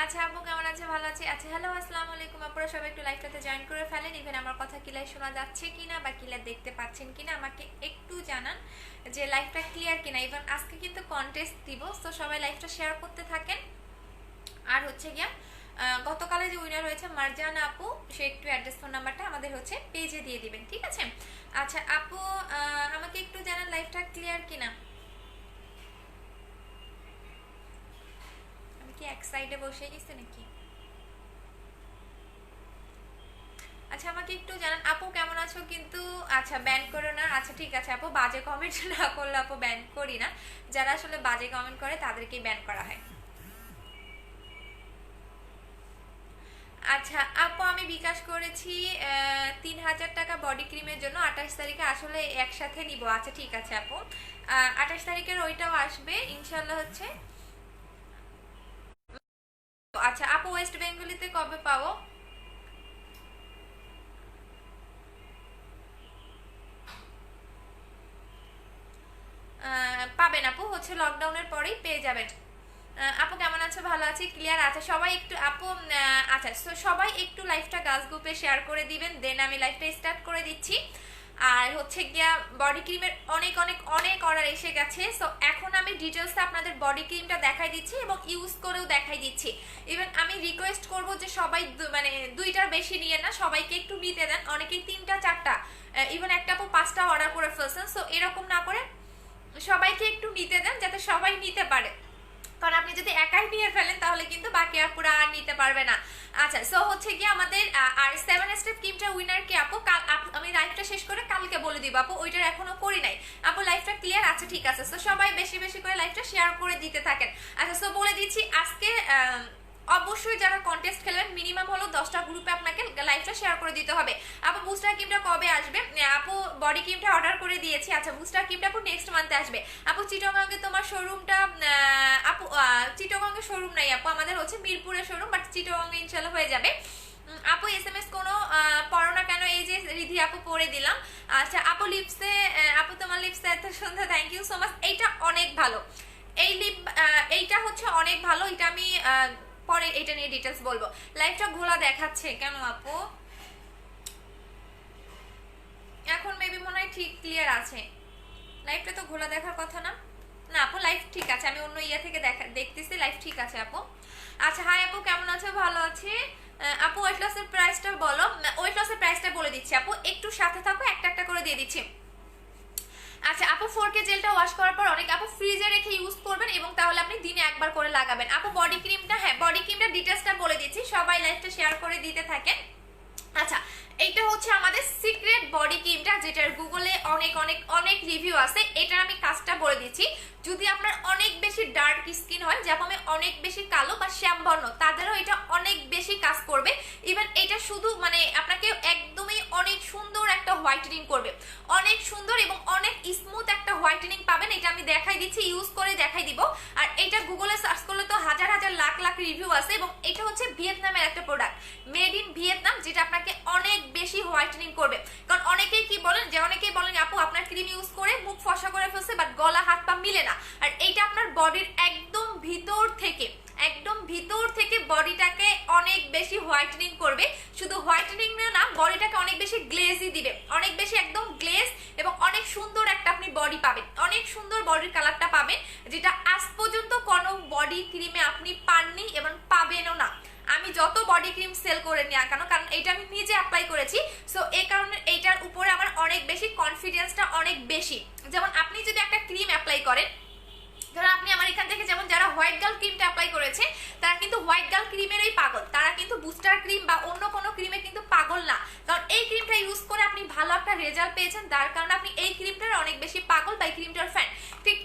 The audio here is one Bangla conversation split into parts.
আচ্ছা আপু কেমন আছে? ভালো আছি। আচ্ছা হ্যালো আসসালামু আলাইকুম আপুরা, সবাই একটু লাইভটাতে জয়েন করে ফেলেন। ইভেন আমার কথা ক্লিয়ার শোনা যাচ্ছে কিনা বা ক্লিয়ার দেখতে পাচ্ছেন কিনা আমাকে একটু জানান যে লাইভটা ক্লিয়ার কিনা। ইভেন আজকে কিন্তু কন্টেস্ট দিব, তো সবাই লাইভটা শেয়ার করতে থাকেন। আর হচ্ছে গিয়া গতকালে যে উইনার হয়েছে মারজান আপু, সে একটু অ্যাড্রেস ফোন নাম্বারটা আমাদের হচ্ছে পেজে দিয়ে দিবেন, ঠিক আছে? আচ্ছা আপু আমাকে একটু জানান লাইভটা ক্লিয়ার কিনা। আমি কি এক সাইডে বসে গেছি নাকি? আচ্ছা আমাকে একটু জানান আপু কেমন আছো। কিন্তু আচ্ছা ব্যান করো না। আচ্ছা ঠিক আছে আপু, বাজে কমেন্ট না করলে আপু ব্যান করি না। যারা আসলে বাজে কমেন্ট করে তাদেরকেই ব্যান করা হয়। আচ্ছা আপু আমি বিকাশ করেছি 3,000 টাকা বডি ক্রিমের জন্য 28 তারিখে, আসলে একসাথে নিব। আচ্ছা ঠিক আছে আপু, 28 তারিখের ওইটাও আসবে ইনশাল্লাহ হচ্ছে। আচ্ছা আপু ওয়েস্ট বেঙ্গলিতে কবে পাবো? পাবেন আপু, হচ্ছে লকডাউনের পরেই পেয়ে যাবেন। আপু কেমন আছো? ভালো আছি, ক্লিয়ার আছে সবাই। একটু আপু আচ্ছা সবাই একটু লাইভটা গার্লস গ্রুপে শেয়ার করে দিবেন, দেন আমি লাইভটা স্টার্ট করে দিচ্ছি। আর হচ্ছে গিয়া বডি ক্রিমের অনেক অনেক অনেক অর্ডার এসে গেছে, সো এখন আমি ডিটেলসে আপনাদের বডি ক্রিমটা দেখাই দিচ্ছি এবং ইউজ করেও দেখাই দিচ্ছি। ইভেন আমি রিকোয়েস্ট করব যে সবাই মানে দুইটার বেশি নিয়ে না, সবাইকে একটু নিতে দেন। অনেকেই 3টা 4টা, ইভেন একটা আপু 5টা অর্ডার করে ফেলছেন, সো এরকম না করে সবাইকে একটু নিতে দেন যাতে সবাই নিতে পারে। কারণ আপনি যদি একাই নিয়ে ফেলেন তাহলে কিন্তু বাকি আপুরা আর নিতে পারবে না। আচ্ছা সো হচ্ছে কি আমাদের আর 7 স্টেপ ক্রিমটা উইনার কি আপু? আমি লাইভটা শেষ করে কালকে বলে দিব আপু, ওইটার এখনো করি নাই আপু। লাইভটা ক্লিয়ার আছে? ঠিক আছে, সো সবাই বেশি বেশি করে লাইভটা শেয়ার করে দিতে থাকেন। আচ্ছা সো বলে দিচ্ছি আজকে অবশ্যই যারা কন্টেস্ট খেলবেন মিনিমাম হলো 10টা গ্রুপে আপনাকে লাইভটা শেয়ার করে দিতে হবে। আপু বুস্টার ক্রিমটা কবে আসবে? আপু বডি ক্রিমটা অর্ডার করে দিয়েছি। আচ্ছা বুস্টার ক্রিমটা আপু নেক্সট মান্থে আসবে। আপু চিটাগাঙ্গে তোমার শোরুমটা, আপু চিটাগাঙ্গে শোরুম নাই আপু, আমাদের হচ্ছে মিরপুরের শোরুম, বাট চিটাগাঙ্গে ইনশাল্লাহ হয়ে যাবে। আপু এসএমএস কোনো পড়ো না কেন? এই যে রিধি আপু পড়ে দিলাম। আচ্ছা আপু লিপসে, আপু তোমার লিপসে এত সুন্দর, থ্যাংক ইউ সো মাচ। এইটা অনেক ভালো, এই লিপ এইটা হচ্ছে অনেক ভালো। এটা আমি পরে এটা নিয়ে ডিটেলস বলবো। লাইভটা ঘোলা দেখাচ্ছে কেন আপু? এখন মেবি মনে হয় ঠিক ক্লিয়ার আছে। লাইভটা তো ঘোলা দেখার কথা না। না আপু লাইভ ঠিক আছে, আমি অন্য ইয়া থেকে দেখতেছি, লাইভ ঠিক আছে আপু। আচ্ছা হাই আপু কেমন আছো? ভালো আছি। আপু ওয়েট লসের প্রাইসটা বলো। ওয়েট লসের প্রাইসটা বলে দিচ্ছি আপু, একটু সাথে থাকো, একটা একটা করে দিয়ে দিচ্ছি। আচ্ছা আপু 4K জেলটা ওয়াশ করার পর অনেক আপু ফ্রিজে রেখে ইউজ করবেন এবং তাহলে আপনি দিনে একবার করে লাগাবেন। আপু বডি ক্রিমটা, হ্যাঁ বডি ক্রিমটা ডিটেলসটা বলে দিচ্ছি, সবাই লাইভটা শেয়ার করে দিতে থাকেন। আচ্ছা এইটা হচ্ছে আমাদের সিক্রেট বডি ক্রিমটা, যেটার গুগলে অনেক অনেক অনেক রিভিউ আছে। এটার আমি কাজটা বলে দিচ্ছি। যদি আপনার অনেক বেশি ডার্ক স্কিন হয়, যেমন অনেক বেশি কালো বা শ্যামবর্ণ, তাদেরও এটা অনেক বেশি কাজ করবে। ইভেন এটা শুধু মানে আপনাকে একদমই অনেক সুন্দর একটা হোয়াইটেনিং করবে, অনেক সুন্দর এবং অনেক স্মুথ একটা হোয়াইটেনিং পাবেন। এটা আমি দেখাই দিচ্ছি, ইউজ করে দেখাই দিব। আর এটা গুগলে সার্চ করলে তো হাজার হাজার লাখ লাখ রিভিউ আছে। এবং এটা হচ্ছে ভিয়েতনামের একটা প্রোডাক্ট, মেড ইন ভিয়েতনাম, যেটা আপনাকে অনেক বেশি হোয়াইটেনিং করবে। কারণ অনেকেই কি বলেন, যে অনেকেই বলেন আপু আপনার ক্রিম ইউজ করে মুখ ফসা করে ফেলছে, বাট গলা হাত পা মিলে না। আর এইটা আপনার বডির একদম ভিতর থেকে, একদম ভিতর থেকে বডিটাকে অনেক বেশি হোয়াইটেনিং করবে। শুধু হোয়াইটেনিং না, বডিটাকে অনেক বেশি গ্লেজি দিবে, অনেক বেশি একদম গ্লেজ, এবং অনেক সুন্দর একটা আপনি বডি পাবেন, অনেক সুন্দর বডির কালারটা পাবেন, যেটা আজ পর্যন্ত কোনো বডি ক্রিমে আপনি পাননি এবং পাবেনও না। আমি যত বডি ক্রিম সেল করে নিই কেন, কারণ এটা আমি নিজে অ্যাপ্লাই করেছি, সো এই কারণে এইটার উপরে আমার অনেক বেশি কনফিডেন্সটা অনেক বেশি। যেমন আপনি যদি একটা ক্রিম অ্যাপ্লাই করেন, ধরো আপনি আমার এখান থেকে, যেমন যারা হোয়াইট গার্ল ক্রিমটা অ্যাপ্লাই করেছে তারা কিন্তু হোয়াইট গার্ল ক্রিমেরই পাগল, তারা কিন্তু বুস্টার ক্রিম বা অন্য কোনো ক্রিমে কিন্তু পাগল না। কারণ এই ক্রিমটা ইউজ করে আপনি ভালো একটা রেজাল্ট পেয়েছেন, তার কারণে আপনি এই ক্রিমটার অনেক বেশি পাগল বা এই ক্রিমটার ফ্যান। ঠিক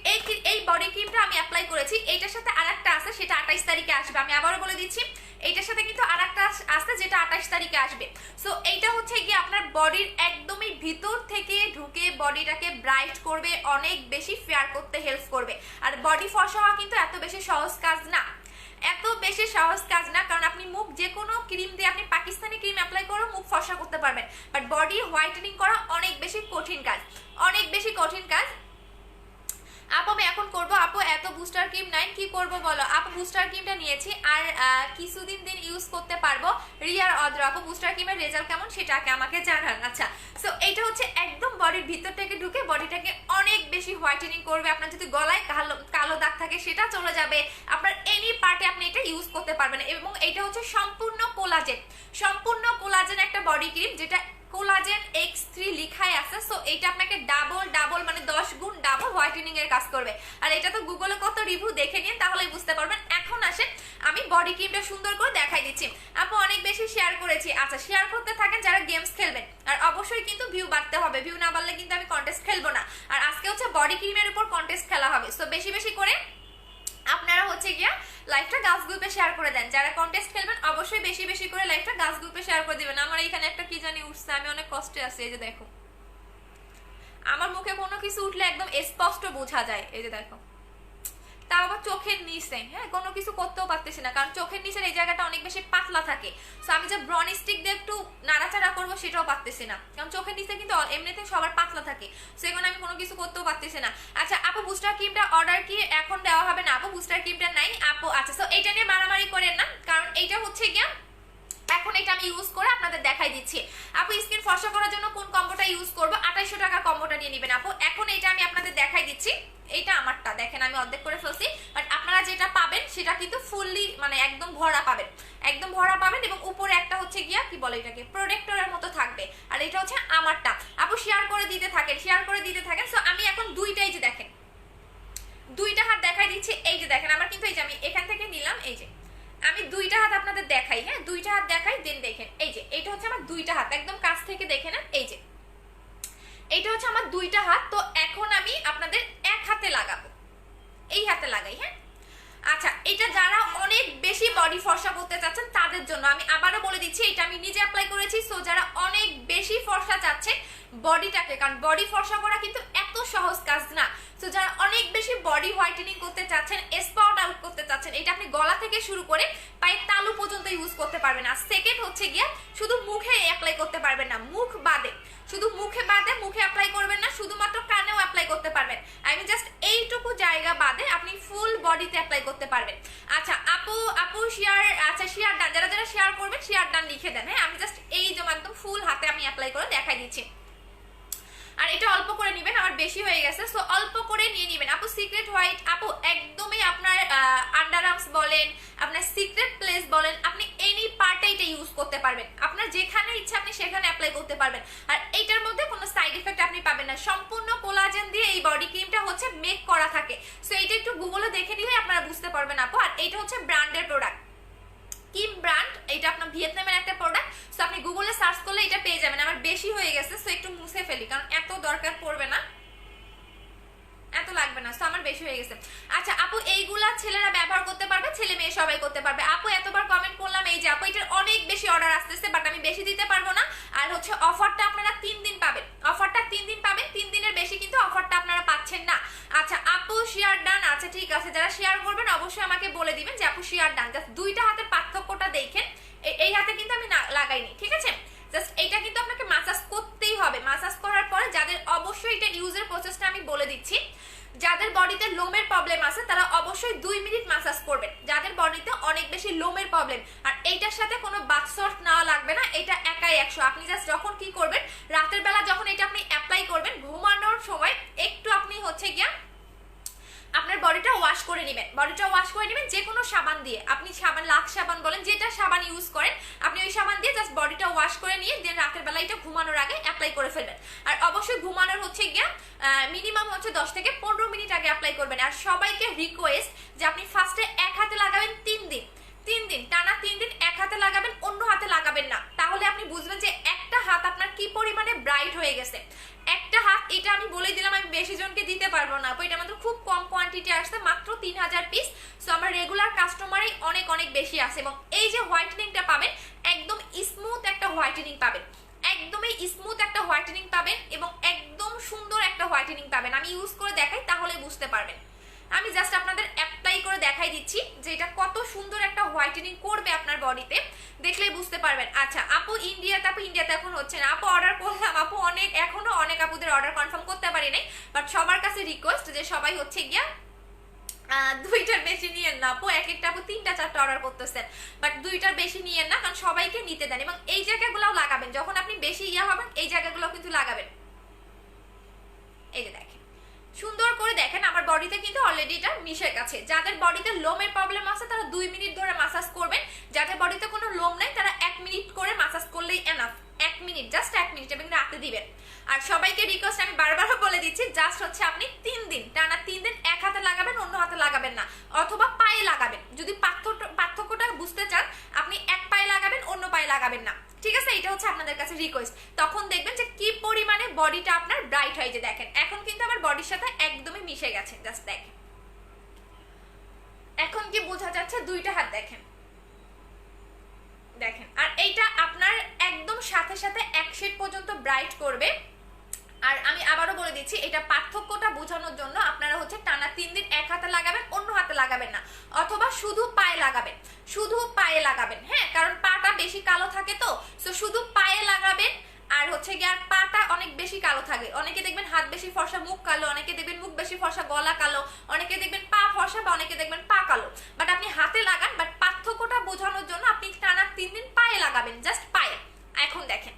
এই বডি ক্রিমটা আমি অ্যাপ্লাই করেছি, এইটার সাথে আরেকটা আছে, সেটা 28 তারিখে আসবে। আমি আবারও বলে দিচ্ছি, এইটার সাথে কিন্তু আরেকটা আছে যেটা 28 তারিখে আসবে। সো এইটা হচ্ছে গিয়ে আপনার বডির একদমই ভিতর থেকে ঢুকে বডিটাকে ব্রাইট করবে, অনেক বেশি ফেয়ার করতে হেল্প করবে। আর বডি ফর্সা হওয়া কিন্তু এত বেশি সহজ কাজ না, এত বেশি সহজ কাজ না। কারণ আপনি মুখ যে কোনো ক্রিম দিয়ে, আপনি পাকিস্তানি ক্রিম অ্যাপ্লাই করে মুখ ফর্সা করতে পারবেন, বাট বডি হোয়াইটেনিং করা অনেক বেশি কঠিন কাজ, অনেক বেশি কঠিন কাজ। আপু আমি এখন করব। আপু এত বুস্টার ক্রিম নাই, কি করব বলো? আপু বুস্টার ক্রিমটা নিয়েছি আর কিছুদিন ইউজ করতে পারবো। রিয়ার অদ্র আপু বুস্টার ক্রিমের রেজাল্ট কেমন সেটাকে আমাকে জানান। আচ্ছা, সো এইটা হচ্ছে একদম বডির ভিতর থেকে ঢুকে বডিটাকে অনেক বেশি হোয়াইটেনিং করবে। আপনার যদি গলায় কালো কালো দাগ থাকে সেটা চলে যাবে, আপনার এনি পার্টে আপনি এটা ইউজ করতে পারবেন। এবং এটা হচ্ছে সম্পূর্ণ কোলাজেন একটা বডি ক্রিম, যেটা কোলাজেন X3 লিখাই আছে। সো এটা আপনাকে ডাবল মানে 10 গুণ ডাবল হোয়াইটেনিং এর কাজ করবে। আর এটা তো গুগলে কত রিভিউ দেখে নিন, তাহলেই বুঝতে পারবেন। এখন আসেন আমি বডি ক্রিমটা সুন্দর করে দেখাই দিচ্ছি। আপু অনেক বেশি শেয়ার করেছি। আচ্ছা, শেয়ার করতে থাকেন যারা গেমস খেলবেন, আর অবশ্যই কিন্তু ভিউ বাড়তে হবে। ভিউ না বাড়লে কিন্তু আমি কন্টেস্ট খেলবো না। আর আজকে হচ্ছে বডি ক্রিমের উপর কন্টেস্ট খেলা হবে। সো বেশি বেশি করে আপনারা হচ্ছে গিয়া লাইভটা গার্লস গ্রুপে শেয়ার করে দেন। যারা কন্টেস্ট খেলবেন অবশ্যই বেশি বেশি করে লাইভটা গার্লস গ্রুপে শেয়ার করে দিবেন। আমার এখানে একটা কি জানি উঠছে, আমি অনেক কষ্টে আছি। এই যে দেখো, আমার মুখে কোনো কিছু উঠলে একদম স্পষ্ট বোঝা যায়। এই যে দেখো, তাও আবার চোখের নিচে, হ্যাঁ, কোনো কিছু করতেও পারতেছি না, কারণ চোখের নিচের এই জায়গাটা অনেক বেশি পাতলা থাকে। সো আমি যে ব্রন স্টিক দিয়ে একটু নাড়াচাড়া করবো সেটাও পারতেছি না, কারণ চোখের নিচে কিন্তু এমনিতে সবার পাতলা থাকে। সো এখন আমি কোনো কিছু করতেও পারতেছি না। আচ্ছা আপু বুস্টার ক্রিমটা অর্ডার কি এখন দেওয়া হবে না? আপু বুস্টার ক্রিমটা নাই আপু। আচ্ছা, সো এইটা নিয়ে মারামারি করেন না, কারণ এইটা হচ্ছে গিয়া এখন এটা আমি ইউজ করে আপনাদের দেখাই দিচ্ছি। আপু স্কিন ফর্সা করার জন্য কোন কম্বোটা ইউজ করব? 2800 টাকার কম্বোটা নিয়ে নেবেন আপু। এখন এটা আমি আপনাদের দেখাই দিচ্ছি। এইটা আমারটা দেখেন আমি অর্ধেক করে ফেলছি, বাট আপনারা যেটা পাবেন সেটা কিন্তু ফুললি মানে একদম ভরা পাবেন, একদম ভরা পাবেন। এবং উপরে একটা হচ্ছে গিয়া কি বলে এটাকে, প্রোটেক্টরের মতো থাকবে। আর এটা হচ্ছে আমারটা। আপু শেয়ার করে দিতে থাকেন, শেয়ার করে দিতে থাকেন। সো আমি এখন দুইটাই যে দেখেন, দুইটা হাত দেখাই দিচ্ছি। এই যে দেখেন আমার কিন্তু এই যে আমি এখান থেকে নিলাম, এই যে আমি দুইটা হাত আপনাদের দেখাই, হ্যাঁ দুইটা হাত দেখাই, দেন দেখেন এই যে এটা হচ্ছে আমার দুইটা হাত, একদম কাছ থেকে দেখে নেন। এই যে এইটা হচ্ছে আমার দুইটা হাত। তো এখন আমি আপনাদের এক হাতে লাগাবো, এই হাতে লাগাই, হ্যাঁ। আচ্ছা, এটা যারা অনেক বেশি বডি ফর্সা করতে চাচ্ছেন তাদের জন্য আমি আবারও বলে দিচ্ছি, এটা আমি নিজে অ্যাপ্লাই করেছি। সো যারা অনেক বেশি ফর্সা চাচ্ছে বডিটাকে, কারণ বডি ফর্সা করা কিন্তু এত সহজ কাজ না। সো যারা অনেক বেশি বডি হোয়াইটেনিং করতে চাচ্ছেন, স্পট আউট করতে চাচ্ছেন, এটা আপনি গলা থেকে শুরু করে পায়ের তালু পর্যন্ত ইউজ করতে পারবেন। আর সেকেন্ড হচ্ছে গিয়া শুধু মুখে অ্যাপ্লাই করতে পারবেন না, মুখ বাদে, শুধু মুখে বাদে মুখে অ্যাপ্লাই করবেন না, শুধুমাত্র কানেও অ্যাপ্লাই করতে পারবেন। আমি জাস্ট এইটুকু জায়গা বাদে আপনি ফুল বডিতে অ্যাপ্লাই করতে পারবেন। আচ্ছা আপু শেয়ার, আচ্ছা শেয়ার ডান, যারা যারা শেয়ার করবেন শেয়ার ডান লিখে দেন, হ্যাঁ। আমি জাস্ট এই যে একদম ফুল হাতে আমি অ্যাপ্লাই করে দেখাই দিচ্ছি। আর এটা অল্প করে নেবেন, আমার বেশি হয়ে গেছে, সো অল্প করে নিয়ে নেবেন। আপু সিক্রেট হোয়াইট আপু একদমই আপনার আন্ডার আর্মস বলেন, আপনার সিক্রেট প্লেস বলেন, আপনি এনি পার্টে এটা ইউজ করতে পারবেন। আপনার যেখানে ইচ্ছা আপনি সেখানে অ্যাপ্লাই করতে পারবেন। আর এইটার মধ্যে কোনো সাইড এফেক্ট আপনি পাবেন না। সম্পূর্ণ কোলাজেন দিয়ে এই বডি ক্রিমটা হচ্ছে মেক করা থাকে। সো এটা একটু গুগলে দেখে নিলে আপনারা বুঝতে পারবেন আপু। আর এইটা হচ্ছে ব্র্যান্ডের প্রোডাক্ট, কিম ব্র্যান্ড, এটা আপনার ভিয়েতনামের একটা প্রোডাক্ট। সো আপনি গুগলে সার্চ করলে এটা পেয়ে যাবেন। আমার বেশি হয়ে গেছে, সো একটু মুছে ফেলি, কারণ এত দরকার পড়বে না, এত লাগবে না। সো আমার বেশি হয়ে গেছে। আচ্ছা আপু এইগুলা ছেলেরা ব্যবহার করতে পারবে, ছেলে মেয়ে সবাই করতে পারবে। আপু এতবার কমেন্ট করলাম, এই যে আপু এটার অনেক বেশি অর্ডার আসতেছে, বাট আমি বেশি দিতে পারবো না। আর হচ্ছে অফারটা আপনারা 3 দিন পাবেন, অফারটা 3 দিন পাবেন, 3 দিনের বেশি কিন্তু অফারটা আপনারা পাচ্ছেন না। আচ্ছা আপু শেয়ার ডান, আচ্ছা ঠিক আছে, যারা শেয়ার করবেন অবশ্যই আমাকে বলে দিবেন যে আপু শেয়ার ডান। জাস্ট দুইটা হাতের পার্থক্যটা দেখেন, এই হাতে কিন্তু আমি লাগাইনি, ঠিক আছে। জাস্ট এইটা কিন্তু আপনাকে মাসাজ করতেই হবে। মাসাজ করার পরে যাদের, অবশ্যই এটা ইউজের প্রসেসটা আমি বলে দিচ্ছি, যাদের বডিতে লোমের প্রবলেম আছে তারা অবশ্যই 2 মিনিট মাসাজ করবেন, যাদের বডিতে অনেক বেশি লোমের প্রবলেম। আর এইটার সাথে কোনো বাথ সল্ট নেওয়া লাগবে না, এটা একাই 100। আপনি জাস্ট যখন কি করবেন, রাতের বেলা যখন এটা আপনি অ্যাপ্লাই করবেন, ঘুমানোর সময় একটু আপনি হচ্ছে গিয়া আপনার বডিটা ওয়াশ করে নেবেন, বডিটা ওয়াশ করে নেবেন যে কোনো সাবান দিয়ে। আপনি সাবান, লাক্স সাবান বলেন, যেটা সাবান ইউজ করেন আপনি ওই সাবান দিয়ে জাস্ট বডিটা ওয়াশ করে নিয়ে দেন রাতের বেলা এটা ঘুমানোর আগে অ্যাপ্লাই করে ফেলবেন। আর অবশ্যই ঘুমানোর হচ্ছে গিয়া মিনিমাম হচ্ছে 10 থেকে 15 মিনিট আগে অ্যাপ্লাই করবেন। আর সবাইকে রিকোয়েস্ট যে আপনি ফার্স্টে এক হাতে লাগাবেন 3 দিন, 3 দিন টানা 3 দিন এক হাতে লাগাবেন, অন্য হাতে লাগাবেন না। তাহলে আপনি বুঝবেন যে একটা হাত আপনার কি পরিমাণে ব্রাইট হয়ে গেছে। একটা হাত, এটা আমি বলে দিলাম আমি বেশি জনকে দিতে পারবো না, এটা আমাদের খুব কম কোয়ান্টিটি আসছে, মাত্র 3000 পিস। সো আমার রেগুলার কাস্টমারই অনেক অনেক বেশি আছে। এবং এই যে হোয়াইটেনিংটা পাবেন, একদম স্মুথ একটা হোয়াইটেনিং পাবেন, একদমই স্মুথ একটা হোয়াইটেনিং পাবেন এবং একদম সুন্দর একটা হোয়াইটেনিং পাবেন। আমি ইউজ করে দেখাই তাহলে বুঝতে পারবেন। আমি জাস্ট আপনাদের অ্যাপ্লাই করে দেখাই দিচ্ছি যে এটা কত সুন্দর একটা হোয়াইটেনিং করবে আপনার বডিতে, দেখলেই বুঝতে পারবেন। আচ্ছা আপু ইন্ডিয়াতে এখন হচ্ছে না আপু, অর্ডার করলাম আপু, এখনো অনেক আপুদের অর্ডার কনফার্ম করতে পারি নাই, বাট সবার কাছে রিকোয়েস্ট যে সবাই হচ্ছে গিয়া দুইটার বেশি নিয়েন না আপু, এক একটা আপু 3টা 4টা অর্ডার করতেছেন, বাট দুইটার বেশি নিয়েন না, কারণ সবাইকে নিতে দেন। এবং এই জায়গাগুলোও লাগাবেন, যখন আপনি বেশি হবেন এই জায়গাগুলো কিন্তু লাগাবেন। এই যে দেখেন সুন্দর করে দেখেন আমার বডিতে কিন্তু অলরেডি এটা মিশে গেছে। যাদের বডিতে লোমের প্রবলেম আছে তারা 2 মিনিট ধরে মাসাজ করবেন, যাদের বডিতে কোনো লোম নাই তারা 1 মিনিট করে মাসাজ করলেই এনাফ। 1 মিনিট, জাস্ট 1 মিনিট এবং রাতে দিবেন। আর সবাইকে রিকোয়েস্ট আমি বারবার বলে দিচ্ছি, জাস্ট হচ্ছে আপনি 3 দিন টানা 3 দিন এক হাতে লাগাবেন, অন্য হাতে লাগাবেন না, অথবা পায়ে লাগাবেন। যদি পার্থক্যটা বুঝতে চান আপনি এক পায়ে লাগাবেন, অন্য পায়ে লাগাবেন না, ঠিক আছে? এটা হচ্ছে আপনাদের কাছে রিকোয়েস্ট। তখন দেখবেন যে কি পরিমাণে বডিটা আপনার ব্রাইট হয়। যে দেখেন এখন কিন্তু আমার বডির সাথে একদমই মিশে গেছে, জাস্ট দেখেন এখন কি বোঝা যাচ্ছে, দুইটা হাত দেখেন দেখেন। আর এইটা আপনার একদম সাথে সাথে 1 শেড পর্যন্ত ব্রাইট করবে। আর আমি আবারও বলে দিচ্ছি, এটা পার্থক্যটা বোঝানোর জন্য আপনারা হচ্ছে টানা 3 দিন এক হাতে লাগাবেন, অন্য হাতে লাগাবেন না, অথবা শুধু পায়ে লাগাবেন, শুধু পায়ে লাগাবেন। হ্যাঁ, কারণ পাটা বেশি কালো থাকে, তো শুধু পায়ে লাগাবেন। আর হচ্ছে গিয়ে আর পাটা অনেক বেশি কালো থাকে, অনেকে দেখবেন হাত বেশি ফর্সা মুখ কালো, অনেকে দেখবেন মুখ বেশি ফর্সা গলা কালো, অনেকে দেখবেন পা ফর্সা, বা অনেকে দেখবেন পা কালো। বাট আপনি হাতে লাগান, বাট পার্থক্যটা বোঝানোর জন্য আপনি টানা 3 দিন পায়ে লাগাবেন, জাস্ট পায়ে। এখন দেখেন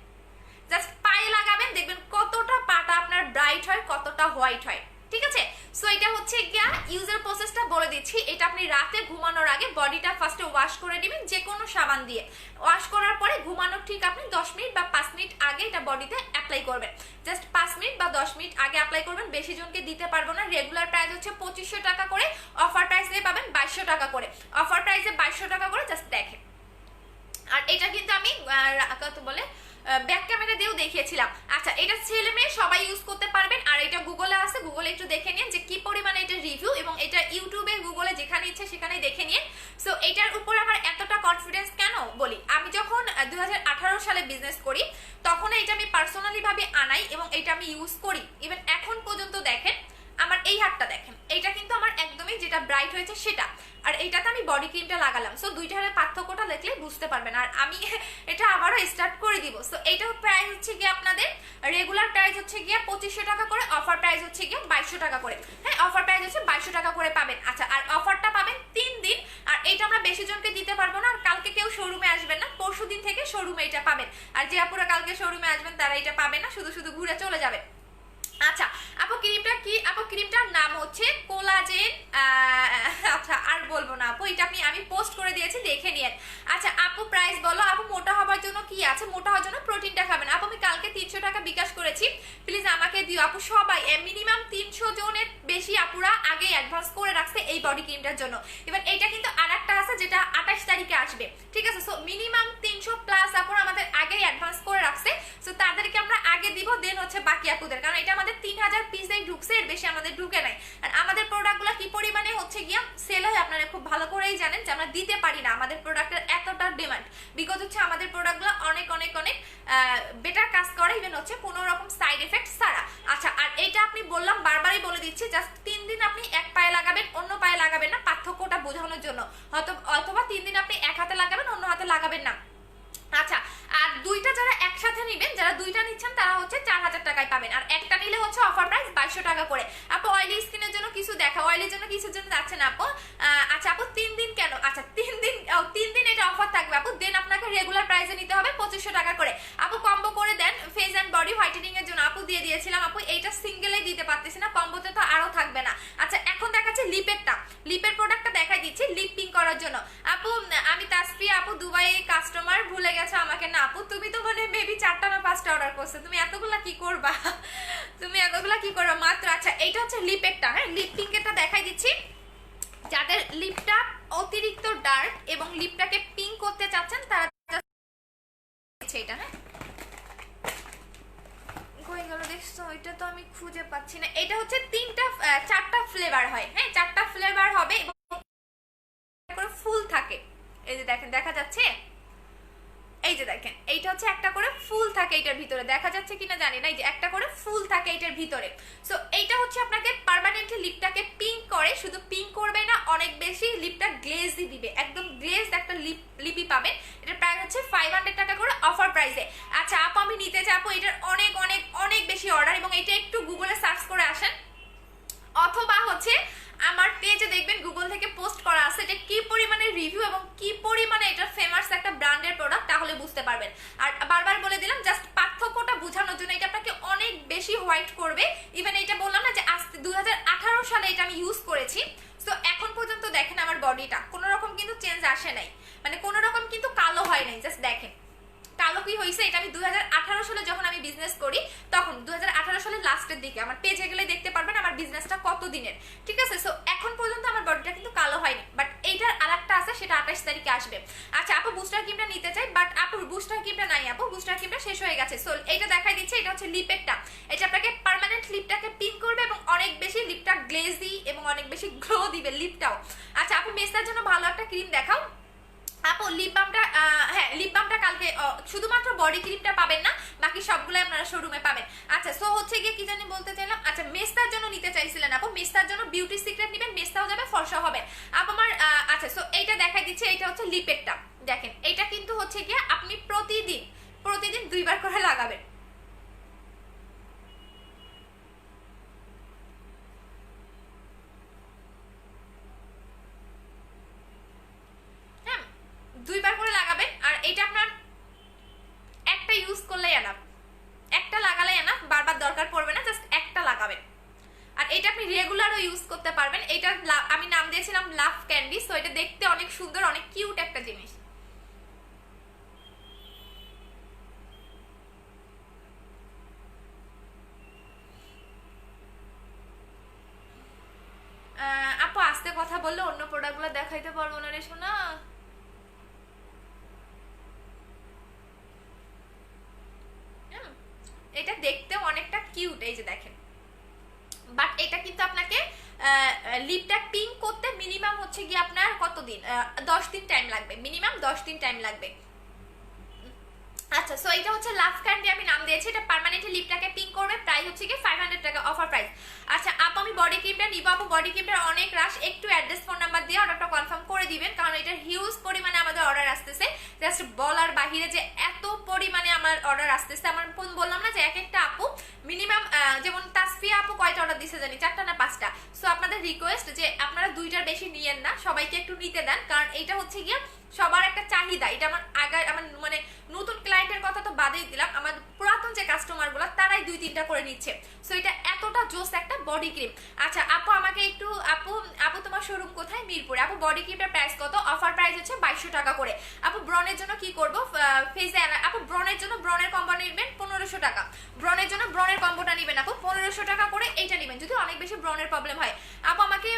জাস্ট পায়ে লাগাবেন, দেখবেন কতটা পাটা আপনার ব্রাইট হয়, কতটা হোয়াইট হয়, ঠিক আছে? সো এটা হচ্ছে গিয়া ইউজার প্রসেসটা বলে দিচ্ছি। এটা আপনি রাতে ঘুমানোর আগে বডিটা ফার্স্টে ওয়াশ করে নেবেন যে কোনো সাবান দিয়ে। ওয়াশ করার পরে ঘুমানোর ঠিক আপনি 10 মিনিট বা 5 মিনিট আগে এটা বডিতে অ্যাপ্লাই করবেন, জাস্ট 5 মিনিট বা 10 মিনিট আগে অ্যাপ্লাই করবেন। বেশি জনকে দিতে পারবো না, রেগুলার প্রাইস হচ্ছে 2500 টাকা করে, অফার প্রাইসে পাবেন 2200 টাকা করে, অফার প্রাইসে 2200 টাকা করে, জাস্ট দেখেন। আর এটা কিন্তু আমি কত বলে ব্যাক ক্যামেরা দিয়েও দেখিয়েছিলাম। আচ্ছা এটা ছেলে মেয়ে সবাই ইউজ করতে পারবেন। আর এটা গুগলে আছে, গুগলে একটু দেখে নিন যে কি পরিমাণে এটা রিভিউ, এবং এটা ইউটিউবে গুগলে যেখানে ইচ্ছে সেখানেই দেখে নিন। সো এটার উপর আমার এতটা কনফিডেন্স কেন বলি, আমি যখন 2018 সালে বিজনেস করি তখন এটা আমি পার্সোনালি ভাবে আনাই এবং এটা আমি ইউজ করি। ইভেন এখন পর্যন্ত দেখেন আমার এই হাতটা দেখেন, এইটা কিন্তু আমার একদমই যেটা ব্রাইট হয়েছে সেটা, আর এইটাতে আমি বডি ক্রিমটা লাগালাম। সো দুইটার পার্থক্যটা দেখলে বুঝতে পারবেন। আর আমি এটা আবারও স্টার্ট করে দিব। সো এইটা প্রাইস হচ্ছে গিয়ে আপনাদের রেগুলার প্রাইস হচ্ছে গিয়ে 2500 টাকা করে, অফার প্রাইস হচ্ছে গিয়ে 2200 টাকা করে। হ্যাঁ, অফার প্রাইস হচ্ছে 2200 টাকা করে পাবেন। আচ্ছা, আর অফারটা পাবেন 3 দিন। আর এইটা আমরা বেশি জনকে দিতে পারবো না। আর কালকে কেউ শোরুমে আসবেন না, পরশু দিন থেকে শোরুমে এটা পাবেন। আর যে আপুরা কালকে শোরুমে আসবেন তারা এটা পাবেন না, শুধু শুধু ঘুরে চলে যাবেন। আচ্ছা আপু ক্রিমটা কি? আপু ক্রিমটার নাম হচ্ছে কোলাজেন। আচ্ছা আর বলবো না আপু, এটা আমি পোস্ট করে দিয়েছি, দেখে নিয়েন। আচ্ছা আপু প্রাইস বলো। আপু মোটা হবার জন্য কি আছে? মোটা হওয়ার জন্য প্রোটিনটা খাবেন। আপু আমি কালকে 300 টাকা বিকাশ করেছি, প্লিজ আমাকে দিও আপু। সবাই মিনিমাম 300 জনের বেশি আপুরা আগে অ্যাডভান্স করে রাখছে এই বডি ক্রিমটার জন্য। এবার এটা কিন্তু আরেকটা আছে যেটা 28 তারিখে আসবে, ঠিক আছে? সো মিনিমাম 300 প্লাস আপুরা আমাদের আগে অ্যাডভান্স করে রাখছে। সো তাদেরকে আমরা আগে দিব, দেন হচ্ছে বাকি আপুদের, কারণ এটা আমাদের 3000 পিসেই ঢুকছে, এর বেশি আমাদের ঢুকে নাই। আর আমাদের প্রোডাক্টগুলো কি পরিমাণে হচ্ছে গিয়া সেল হয় আপনারা খুব ভালো করেই জানেন যে আমরা দিতে পারি না, আমাদের প্রোডাক্টের এতটা ডিমান্ড, বিকজ হচ্ছে আমাদের প্রোডাক্টগুলো অনেক অনেক অনেক বেটার কাজ করে, ইভেন হচ্ছে কোনো রকম সাইড এফেক্ট ছাড়া। আচ্ছা আর এটা আপনি বললাম, বারবারই বলে দিচ্ছি, জাস্ট 3 দিন আপনি এক পায়ে লাগাবেন, অন্য পায়ে লাগাবেন না, পার্থক্যটা বোঝানোর জন্য। অথবা 3 দিন আপনি এক হাতে লাগাবেন, অন্য হাতে লাগাবেন না। আচ্ছা, আর দুইটা যারা একসাথে নেবেন, যারা দুইটা নিচ্ছেন তারা হচ্ছে 4000 টাকায় পাবেন, আর একটা নিলে হচ্ছে অফার প্রাইস 2200 টাকা করে। আপু অয়েলি স্কিনের জন্য কিছু দেখা, অয়েলের জন্য কিছুর জন্য যাচ্ছে না আপু। আচ্ছা আপু 3 দিন কেন? আচ্ছা 3 দিন এটা অফার থাকবে আপু, দেন আপনাকে রেগুলার প্রাইসে নিতে হবে 2500 টাকা করে। আপু কম্বো করে দেন ফেস এন্ড বডি হোয়াইটেনিং এর জন্য, আপু দিয়ে দিয়েছিলাম আপু, এইটা সিঙ্গেলে দিতে পারতেছি না, কম্বোতে তো আরো থাকবে না। আচ্ছা এখন দেখাচ্ছি লিপেরটা, লিপের প্রোডাক্টটা দেখাই দিচ্ছি লিপ পিং করার জন্য। আপু আমি তাসফিয়া আপু, দুবাই কাস্টমার, ভুলে গেছো আমাকে না আপু? তুমি তো মানে মেবি 4টা না 5টা অর্ডার করছো, তুমি এতগুলা কি করবা? তুমি এতগুলা কি করবা মাত্র? আচ্ছা এইটা হচ্ছে লিপেরটা, হ্যাঁ লিপ পিঙ্কেরটা দেখাই দিচ্ছি। যাদের লিপটা অতিরিক্ত ডার্ক এবং লিপটাকে পিঙ্ক করতে চাচ্ছেন তারা এটা, হ্যাঁ কই গেল দেখছো? এটা তো আমি খুঁজে পাচ্ছি না। এটা হচ্ছে 4টা ফ্লেভার হয়, হ্যাঁ 4টা ফ্লেভার হবে এবং ফুল থাকে। এই যে দেখেন, দেখা যাচ্ছে? এই যে দেখেন, এইটা হচ্ছে একটা করে ফুল থাকে এটার ভিতরে, দেখা যাচ্ছে কিনা জানি না, এই যে একটা করে ফুল থাকে এটার ভিতরে। সো এইটা হচ্ছে আপনাকে পার্মানেন্টলি লিপটাকে পিঙ্ক করে, শুধু পিঙ্ক করবে না, অনেক বেশি লিপটা গ্লেজি দিবে, একদম গ্লেজ একটা লিপি পাবেন। এটার প্রাইস হচ্ছে 500 টাকা করে অফার প্রাইসে। আচ্ছা আপু আমি নিতে যাবো, এটার অনেক অনেক অনেক বেশি অর্ডার, এবং এটা একটু গুগলে সার্চ করে আসেন, অথবা হচ্ছে আমার পেজে দেখবেন গুগল থেকে পোস্ট করা আছে যে কি পরিমাণে রিভিউ এবং কি পরিমাণে এটা ফেমাস একটা ব্র্যান্ডের প্রোডাক্ট, তাহলে বুঝতে পারবেন। আর বারবার বলে দিলাম জাস্ট পার্থক্যটা বোঝানোর জন্য, এটা আপনাকে অনেক বেশি হোয়াইট করবে। ইভেন এটা বললাম না যে আজ 2018 সালে এটা আমি ইউজ করেছি, তো এখন পর্যন্ত দেখেন আমার বডিটা কোনো রকম কিন্তু চেঞ্জ আসে নাই, মানে কোনো রকম কিন্তু কালো হয় নাই। জাস্ট দেখেন কালো কি হয়েছে, এটা আমি 2018 সালে যখন আমি বিজনেস করি, তখন 2018 সালের লাস্টের দিকে আমার পেজে গেলে দেখতে পারবেন আমার বিজনেসটা কত দিনের, ঠিক আছে। সো এখন পর্যন্ত আমার বডিটা কিন্তু কালো হয়নি, বাট এইটার আরেকটা আছে, সেটা 28 তারিখে আসবে। আচ্ছা আপু বুস্টার ক্রিমটা নিতে চাই, বাট আপু বুস্টার ক্রিমটা নাই, আপু বুস্টার ক্রিমটা শেষ হয়ে গেছে। সো এইটা দেখাই দিচ্ছে, এটা হচ্ছে লিপেরটা, এটা আপনাকে পার্মানেন্ট লিপটাকে পিঙ্ক করবে এবং অনেক বেশি লিপটা গ্লেজি এবং অনেক বেশি গ্লো দিবে লিপটাও। আচ্ছা আপু মেস্তার জন্য ভালো একটা ক্রিম দেখাও। আপু লিপ বামটা, হ্যাঁ লিপ বামটা কালকে, শুধুমাত্র বডি ক্রিমটা পাবেন না, বাকি সবগুলো আপনারা শোরুমে পাবেন। আচ্ছা সো হচ্ছে গিয়ে কি জানি বলতে চাইলাম, আচ্ছা মেস্তার জন্য নিতে চাইছিলেন আপু, মেস্তার জন্য বিউটি সিক্রেট নেবেন, মেস্তাও যাবে ফর্সা হবে আপু আমার। আচ্ছা সো এইটা দেখাই দিচ্ছি, এইটা হচ্ছে লিপেরটা, দেখেন এটা কিন্তু হচ্ছে গিয়ে আপনি প্রতিদিন প্রতিদিন 2 বার করে লাগাবেন। হ্যাঁ 2 বার করে লাগাবেন, আর এটা আপনার একটা ইউজ করলেই এনাফ, একটা লাগালেই এনাফ, বারবার দরকার পড়বে না, জাস্ট একটা লাগাবেন। আর এটা আপনি রেগুলারও ইউজ করতে পারবেন। এটা আমি নাম দিয়েছিলাম লাভ ক্যান্ডি, সো এটা দেখতে অনেক সুন্দর, অনেক কিউট একটা জিনিস। আপু আস্তে কথা বললে অন্য প্রোডাক্টগুলো দেখাইতে পারবো না রে শোনা। এটা দেখতেও অনেকটা কিউট, এই যে দেখেন, বাট এটা কিন্তু আপনাকে লিপটা পিঙ্ক করতে মিনিমাম হচ্ছে গিয়ে আপনার কতদিন, 10 দিন টাইম লাগবে, মিনিমাম 10 দিন টাইম লাগবে। আচ্ছা সো এটা হচ্ছে লাভ ক্যান্ডি আমি নাম দিয়েছি, এটা পার্মানেন্টলি লিপটাকে পিঙ্ক করবে, প্রাইস হচ্ছে কি 500 টাকা অফার প্রাইস। আচ্ছা আপু আমি বডি ক্রিমটা নিব, আপু বডি ক্রিমটার অনেক রাশ, একটু অ্যাড্রেস ফোন নাম্বার দিয়ে অর্ডারটা কনফার্ম করে দিবেন, কারণ এটার হিউজ পরিমাণে আমাদের অর্ডার আসতেছে, জাস্ট বলার বাহিরে যে এত পরিমাণে আমার অর্ডার আসতেছে। আমার বললাম না যে এক একটা আপু মিনিমাম, যেমন তাসফিয়া আপু কয়টা অর্ডার দিছে জানি, 4টা না 5টা। সো আপনাদের রিকোয়েস্ট যে আপনারা 2টার বেশি নিয়েন না, সবাইকে একটু নিতে দেন, কারণ এটা হচ্ছে গিয়ে সবার একটা চাহিদা। এটা আমার আমার মানে নতুন ক্লায়েন্টের কথা তো বাদেই দিলাম, আমার পুরাতন যে কাস্টমার গুলো তারাই 2-3টা করে নিচ্ছে। সো এটা এতটা জোস একটা বডি ক্রিম। আচ্ছা আপু আমাকে একটু, আপু তোমার শোরুম কোথায়? মিরপুরে। আপু বডি ক্রিমটার প্রাইস কত? অফার প্রাইস হচ্ছে 2200 টাকা করে। আপু ব্রনের জন্য কি করবো? ফেসে আপু ব্রনের জন্য ব্রনের কম্বো নেবেন 1500 টাকা, ব্রনের জন্য ব্রনের কম্বোটা নেবেন আপু 1500 টাকা করে, এইটা নেবেন যদি অনেক বেশি ব্রনের প্রবলেম হয়। আপু আমাকে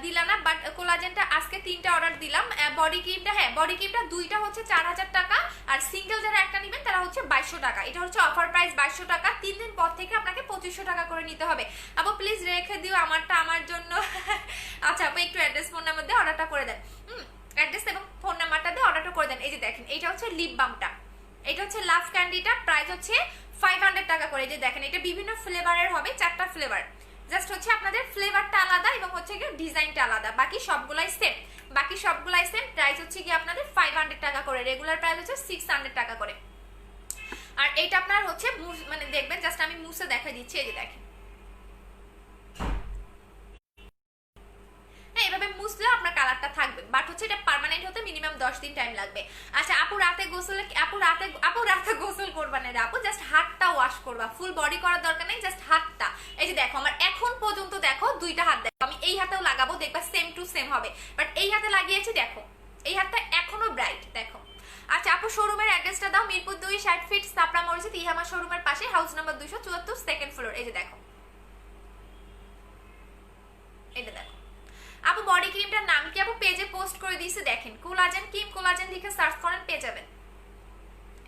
দিলাম না, বাট কোলাজেনটা আজকে 3টা অর্ডার দিলাম। বডি ক্রিমটা, হ্যাঁ বডি ক্রিমটা 2টা হচ্ছে 4000 টাকা, আর সিঙ্গেল যারা একটা নেবেন তারা হচ্ছে 2200 টাকা। এটা হচ্ছে অফার প্রাইস 2200 টাকা, 3 দিন পর থেকে আপনাকে 2500 টাকা করে নিতে হবে। আপু প্লিজ রেখে দিও আমারটা আমার জন্য। আচ্ছা আপু একটু অ্যাড্রেস ফোন নাম্বার দিয়ে অর্ডারটা করে দেন, অ্যাড্রেস এবং ফোন নাম্বারটা দিয়ে অর্ডারটা করে দেন। এই যে দেখেন এটা হচ্ছে লিপ বামটা, এটা হচ্ছে লাভ ক্যান্ডিটা, প্রাইস হচ্ছে 500 টাকা করে। এই যে দেখেন এটা বিভিন্ন ফ্লেভারের হবে, 4টা ফ্লেভার, জাস্ট হচ্ছে আপনাদের ফ্লেভারটা আলাদা এবং হচ্ছে কি ডিজাইনটা আলাদা, বাকি সবগুলাই সেম, বাকি সবগুলাই সেম। প্রাইস হচ্ছে কি আপনাদের 500 টাকা করে, রেগুলার প্রাইস হচ্ছে 600 টাকা করে। আর এটা আপনার হচ্ছে মানে দেখবেন, জাস্ট আমি মুছে দেখা দিচ্ছি, এই যে দেখেন এইভাবে মুছলে আপনার কালারটা থাকবে, বাট হচ্ছে এটা পার্মানেন্ট হতে মিনিমাম 10 দিন টাইম লাগবে। আচ্ছা আপু রাতে গোসল, আপু রাতে গোসল করবা না রে আপু, জাস্ট হাতটা ওয়াশ করবা, ফুল বডি করার দরকার নেই, জাস্ট হাতটা। এই যে দেখো আমার এখন পর্যন্ত দেখো 2টা হাত দেখো, আমি এই হাতেও লাগাবো, দেখবা সেম টু সেম হবে, বাট এই হাতে লাগিয়েছি দেখো, এই হাতটা এখনো ব্রাইট দেখো। আচ্ছা আপু শোরুমের অ্যাড্রেসটা দাও। মিরপুর 2 60 ফিট সাপড়া মসজিদ, ইহামা শোরুমের পাশে, হাউস নাম্বার 274, সেকেন্ড ফ্লোর। এই যে দেখো, এটা দেখো। আপু বডি ক্রিমটার নাম কি? আপু পেজে পোস্ট করে দিয়েছে, দেখেন কোলাজেন ক্রিম, কোলাজেন লিখে সার্চ করেন পেয়ে যাবেন।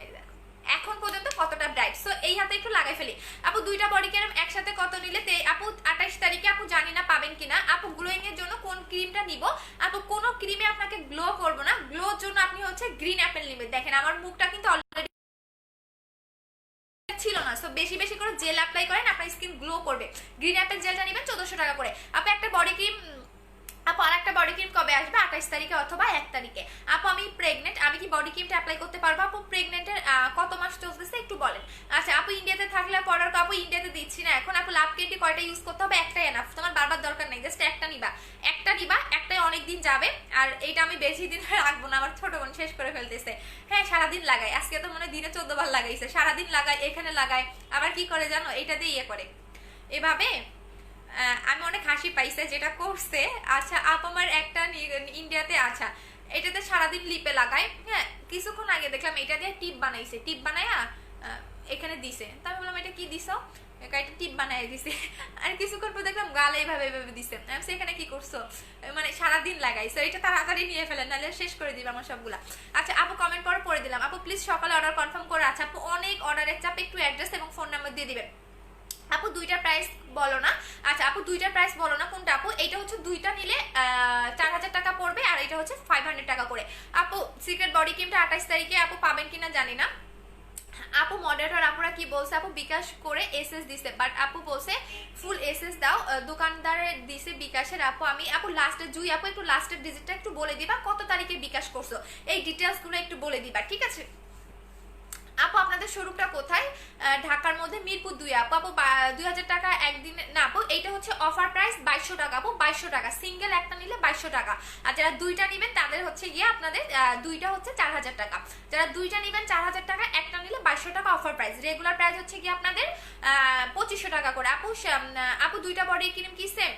এই দেখো এখন পর্যন্ত কতটা ব্রাইট। সো এই হাতে একটু লাগাই ফেলি। আপু 2টা বডি ক্রিম একসাথে কত নিলে? আপু 28 তারিখে, আপু জানি না পাবেন কিনা। আপু গ্লোয়িং এর জন্য কোন ক্রিমটা নিব? আপু কোন ক্রিমে আপনাকে গ্লো করবো না, গ্লোর জন্য আপনি হচ্ছে গ্রিন অ্যাপেল নেবেন। দেখেন আমার মুখটা কিন্তু অলরেডি সো বেশি বেশি করে জেল অ্যাপ্লাই করেন, আপনার স্কিন গ্লো করবে। গ্রিন অ্যাপেল জেলটা নেবেন 1400 টাকা করে। আপু একটা বডি ক্রিম, আপু আর একটা বডি ক্রিম কবে আসবে? 28 তারিখে অথবা 1 তারিখে। আপু আমি প্রেগনেন্ট, আমি কি বডি ক্রিমটা অ্যাপ্লাই করতে পারবো? আপু প্রেগনেন্টের কত মাস চলতেছে একটু বলেন। আচ্ছা আপু ইন্ডিয়াতে থাকলে অর্ডার, আপু ইন্ডিয়াতে দিচ্ছি না এখন। আপু লাভ ক্যান্ডি কয়টা ইউজ করতে হবে? একটাই এনাফ, তোমার বারবার দরকার নেই, জাস্ট একটা নিবা, একটাই অনেক দিন যাবে। আর এইটা আমি বেশি দিন রাখবো না, আমার ছোট বোন শেষ করে ফেলতেছে। হ্যাঁ সারাদিন লাগাই, আজকে তো মনে দিনে 14 বার লাগাইছে, সারাদিন লাগাই, এখানে লাগাই, আবার কি করে জানো, এইটা দিয়ে ইয়ে করে এভাবে। আমি অনেক হাসি পাইছে যেটা করছে। আচ্ছা আপ আমার একটা ইন্ডিয়াতে, আচ্ছা এটাতে সারাদিন লিপে লাগাই, হ্যাঁ কিছুক্ষণ আগে দেখলাম এটা দিয়ে টিপ বানাইছে, টিপ বানায়া এখানে দিছে, তা আমি বললাম এটা কি দিছো, এটা টিপ বানাই দিছে। আর কিছুক্ষণ পর দেখলাম গালে এইভাবে এইভাবে দিছে, আমি এখানে কি করছো, মানে সারাদিন লাগাইছে, এটা তাড়াতাড়ি নিয়ে ফেলেন নাহলে শেষ করে দিবে আমার সবগুলা। আচ্ছা আপু কমেন্ট পরে দিলাম, আপু প্লিজ সকালে অর্ডার কনফার্ম করে। আচ্ছা আপু অনেক অর্ডারের চাপ, একটু অ্যাড্রেস এবং ফোন নাম্বার দিয়ে দিবেন। আপু দুইটার প্রাইস বলো না। আচ্ছা আপু দুইটার প্রাইস বলো না কোনটা আপু? এইটা হচ্ছে দুইটা নিলে 4000 টাকা পড়বে, আর এটা হচ্ছে 500 টাকা করে। আপু সিক্রেট বডি ক্রিমটা 28 তারিখে আপু পাবেন কিনা জানি না। আপু মডারেটর আপুরা কি বলছে? আপু বিকাশ করে এসএস দিছে, বাট আপু বলছে ফুল এসএস দাও, দোকানদারে দিছে বিকাশের। আপু লাস্টের জুই আপু একটু লাস্টের ডিজিটটা একটু বলে দিবা, কত তারিখে বিকাশ করছো, এই ডিটেলস গুলো একটু বলে দিবা, ঠিক আছে? আপু আপনাদের শোরুমটা কোথায়? ঢাকার মধ্যে মিরপুর 2। আপু 2000 টাকা একদিন না আপু, এইটা হচ্ছে অফার প্রাইস 2200 টাকা আপু, 2200 টাকা সিঙ্গেল একটা নিলে 2200 টাকা। আর যারা দুইটা নেবেন তাদের হচ্ছে গিয়ে আপনাদের দুইটা হচ্ছে 4000 টাকা। যারা দুইটা নেবেন 4000 টাকা, একটা নিলে 2200 টাকা অফার প্রাইস। রেগুলার প্রাইস হচ্ছে গিয়ে আপনাদের 2500 টাকা করে। আপু দুইটা বডি ক্রিম কি সেম?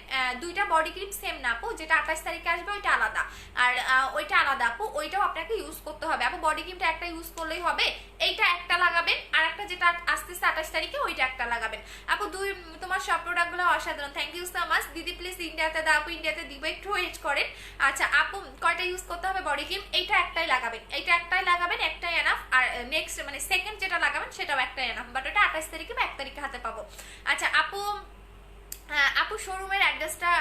দুইটা বডি ক্রিম সেম না আপু, যেটা 28 তারিখে আসবে ওইটা আলাদা, আর ওইটা আলাদা আপু, ওইটাও আপনাকে ইউজ করতে হবে। আপু বডি ক্রিমটা একটা ইউজ করলেই হবে, এইটা একটা লাগাবেন, আর একটা যেটা আসতেছে 28 তারিখে ওইটা একটা লাগাবেন। আপু তোমার সব প্রোডাক্টগুলো অসাধারণ, থ্যাংক ইউ সো মাচ। দিদি প্লিজ ইন্ডিয়াতে দাও, আপু ইন্ডিয়াতে দিব, একটু ওয়েট করেন। আচ্ছা আপু কয়টা ইউজ করতে হবে বডি ক্রিম? এইটা একটাই লাগাবেন, একটাই এনাফ। আর নেক্সট মানে সেকেন্ড যেটা লাগাবেন সেটাও একটাই এনাফ, বাট ওটা 28 তারিখে বা 1 তারিখে হাতে পাবো। আচ্ছা আপু শোরুমের অ্যাড্রেসটা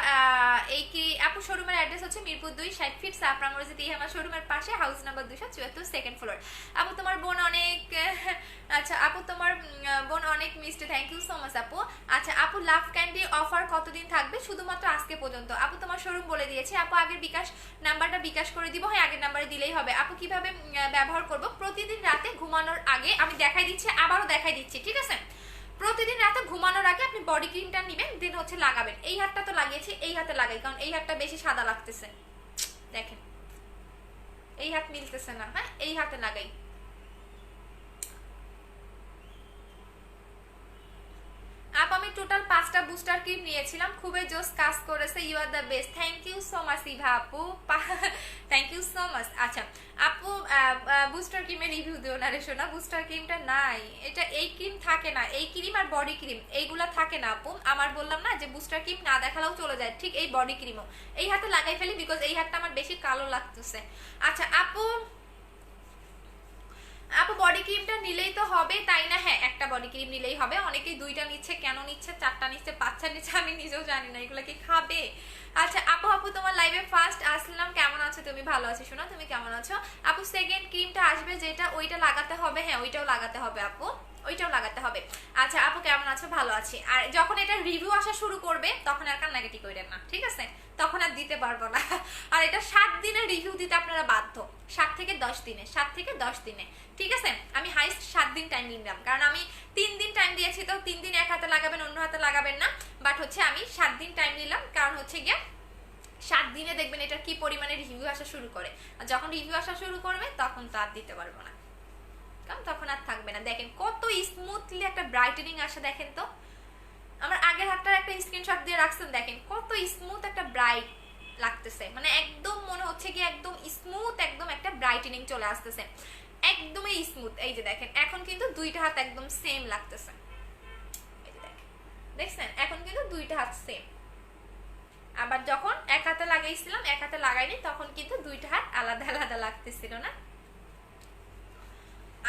আপু শোরুমের অ্যাড্রেস হচ্ছে মিরপুর 2 60 ফিট সাফরান মসজিদ, এই আমার শোরুমের পাশে, হাউস নাম্বার 274, সেকেন্ড ফ্লোর। আপু তোমার বোন অনেক, আচ্ছা আপু তোমার বোন অনেক মিষ্টি, থ্যাংক ইউ সো মাচ আপু। আচ্ছা আপু লাভ ক্যান্ডি অফার কতদিন থাকবে? শুধুমাত্র আজকে পর্যন্ত। আপু তোমার শোরুম বলে দিয়েছি। আপু আগের বিকাশ নাম্বারটা বিকাশ করে দিব, হ্যাঁ আগের নাম্বারে দিলেই হবে। আপু কিভাবে ব্যবহার করব? প্রতিদিন রাতে ঘুমানোর আগে, আমি দেখাই দিচ্ছি, আবারও দেখাই দিচ্ছি, ঠিক আছে? প্রতিদিন রাতে ঘুমানোর আগে আপনি বডি ক্রিমটা নেবেন, দেন হচ্ছে লাগাবেন। এই হাতটা তো লাগিয়েছি, এই হাতে লাগাই, কারণ এই হাতটা বেশি সাদা লাগতেছে, দেখেন এই হাত মিলতেছে না, হ্যাঁ এই হাতে লাগাই। আপ আমি টোটাল 5টা বুস্টার ক্রিম নিয়েছিলাম, খুবই জোস কাজ করেছে, you are the best, thank you so much Eva আপু, থ্যাংক ইউ সো মাচ। আচ্ছা আপু বুস্টার ক্রিমের রিভিউ দিও না রে শোনা, বুস্টার ক্রিমটা নাই, এটা এই ক্রিম থাকে না, এই ক্রিম আর বডি ক্রিম এইগুলা থাকে না আপু। আমার বললাম না যে বুস্টার ক্রিম না দেখালেও চলে যায়, ঠিক এই বডি ক্রিমও এই হাতে লাগাই ফেলি, বিকজ এই হাতটা আমার বেশি কালো লাগতেছে। আচ্ছা আপু বডি ক্রিমটা নিলেই তো হবে তাই না? হ্যাঁ একটা বডি ক্রিম নিলেই হবে, অনেকেই দুইটা নিচ্ছে, কেন নিচ্ছে, 4টা নিচ্ছে, 5টা নিচ্ছে, আমি নিজেও জানি না এগুলো কি খাবে। আচ্ছা আপু তোমার লাইভে ফার্স্ট আসলাম, কেমন আছো তুমি? ভালো আছি শোনা, তুমি কেমন আছো? আপু সেকেন্ড ক্রিমটা আসবে যেটা, ওইটা লাগাতে হবে, হ্যাঁ ওইটাও লাগাতে হবে আপু, ওইটাও লাগাতে হবে। আচ্ছা আপু কেমন আছো? ভালো আছি। আর যখন এটা রিভিউ আসা শুরু করবে তখন আর কান্নাকাটি করেন না, ঠিক আছে? তখন আর দিতে পারবো না। আর এটা 7 দিনের রিভিউ দিতে আপনারা বাধ্য, 7 থেকে 10 দিনে, 7 থেকে 10 দিনে, ঠিক আছে? আমি হাইস্ট 7 দিন টাইম নিলাম, কারণ আমি 3 দিন টাইম দিয়েছি, তো 3 দিন এক হাতে লাগাবেন, অন্য হাতে লাগাবেন না, বাট হচ্ছে আমি 7 দিন টাইম নিলাম, কারণ হচ্ছে গিয়ে 7 দিনে দেখবেন এটা কি পরিমাণে রিভিউ আসা শুরু করে, আর যখন রিভিউ আসা শুরু করবে তখন তো আর দিতে পারবো না, কারণ তখন আর থাকবে না। দেখেন কত স্মুথলি একটা ব্রাইটেনিং আসে, দেখেন তো আমার আগের হাতটার একটা স্ক্রিনশট দিয়ে রাখছেন, দেখেন কত স্মুথ একটা ব্রাইট লাগতেছে, মানে একদম মনে হচ্ছে কি একদম স্মুথ, একদম একটা ব্রাইটেনিং চলে আসতেছে, একদমই স্মুথ। এই যে দেখেন এখন কিন্তু দুইটা হাত একদম সেম লাগতেছে, এই যে দেখেন, দেখছেন এখন কিন্তু দুইটা হাত সেম। আবার যখন এক হাতে লাগাইছিলাম, এক হাতে লাগাইনি, তখন কিন্তু দুইটা হাত আলাদা আলাদা লাগতেছিল না।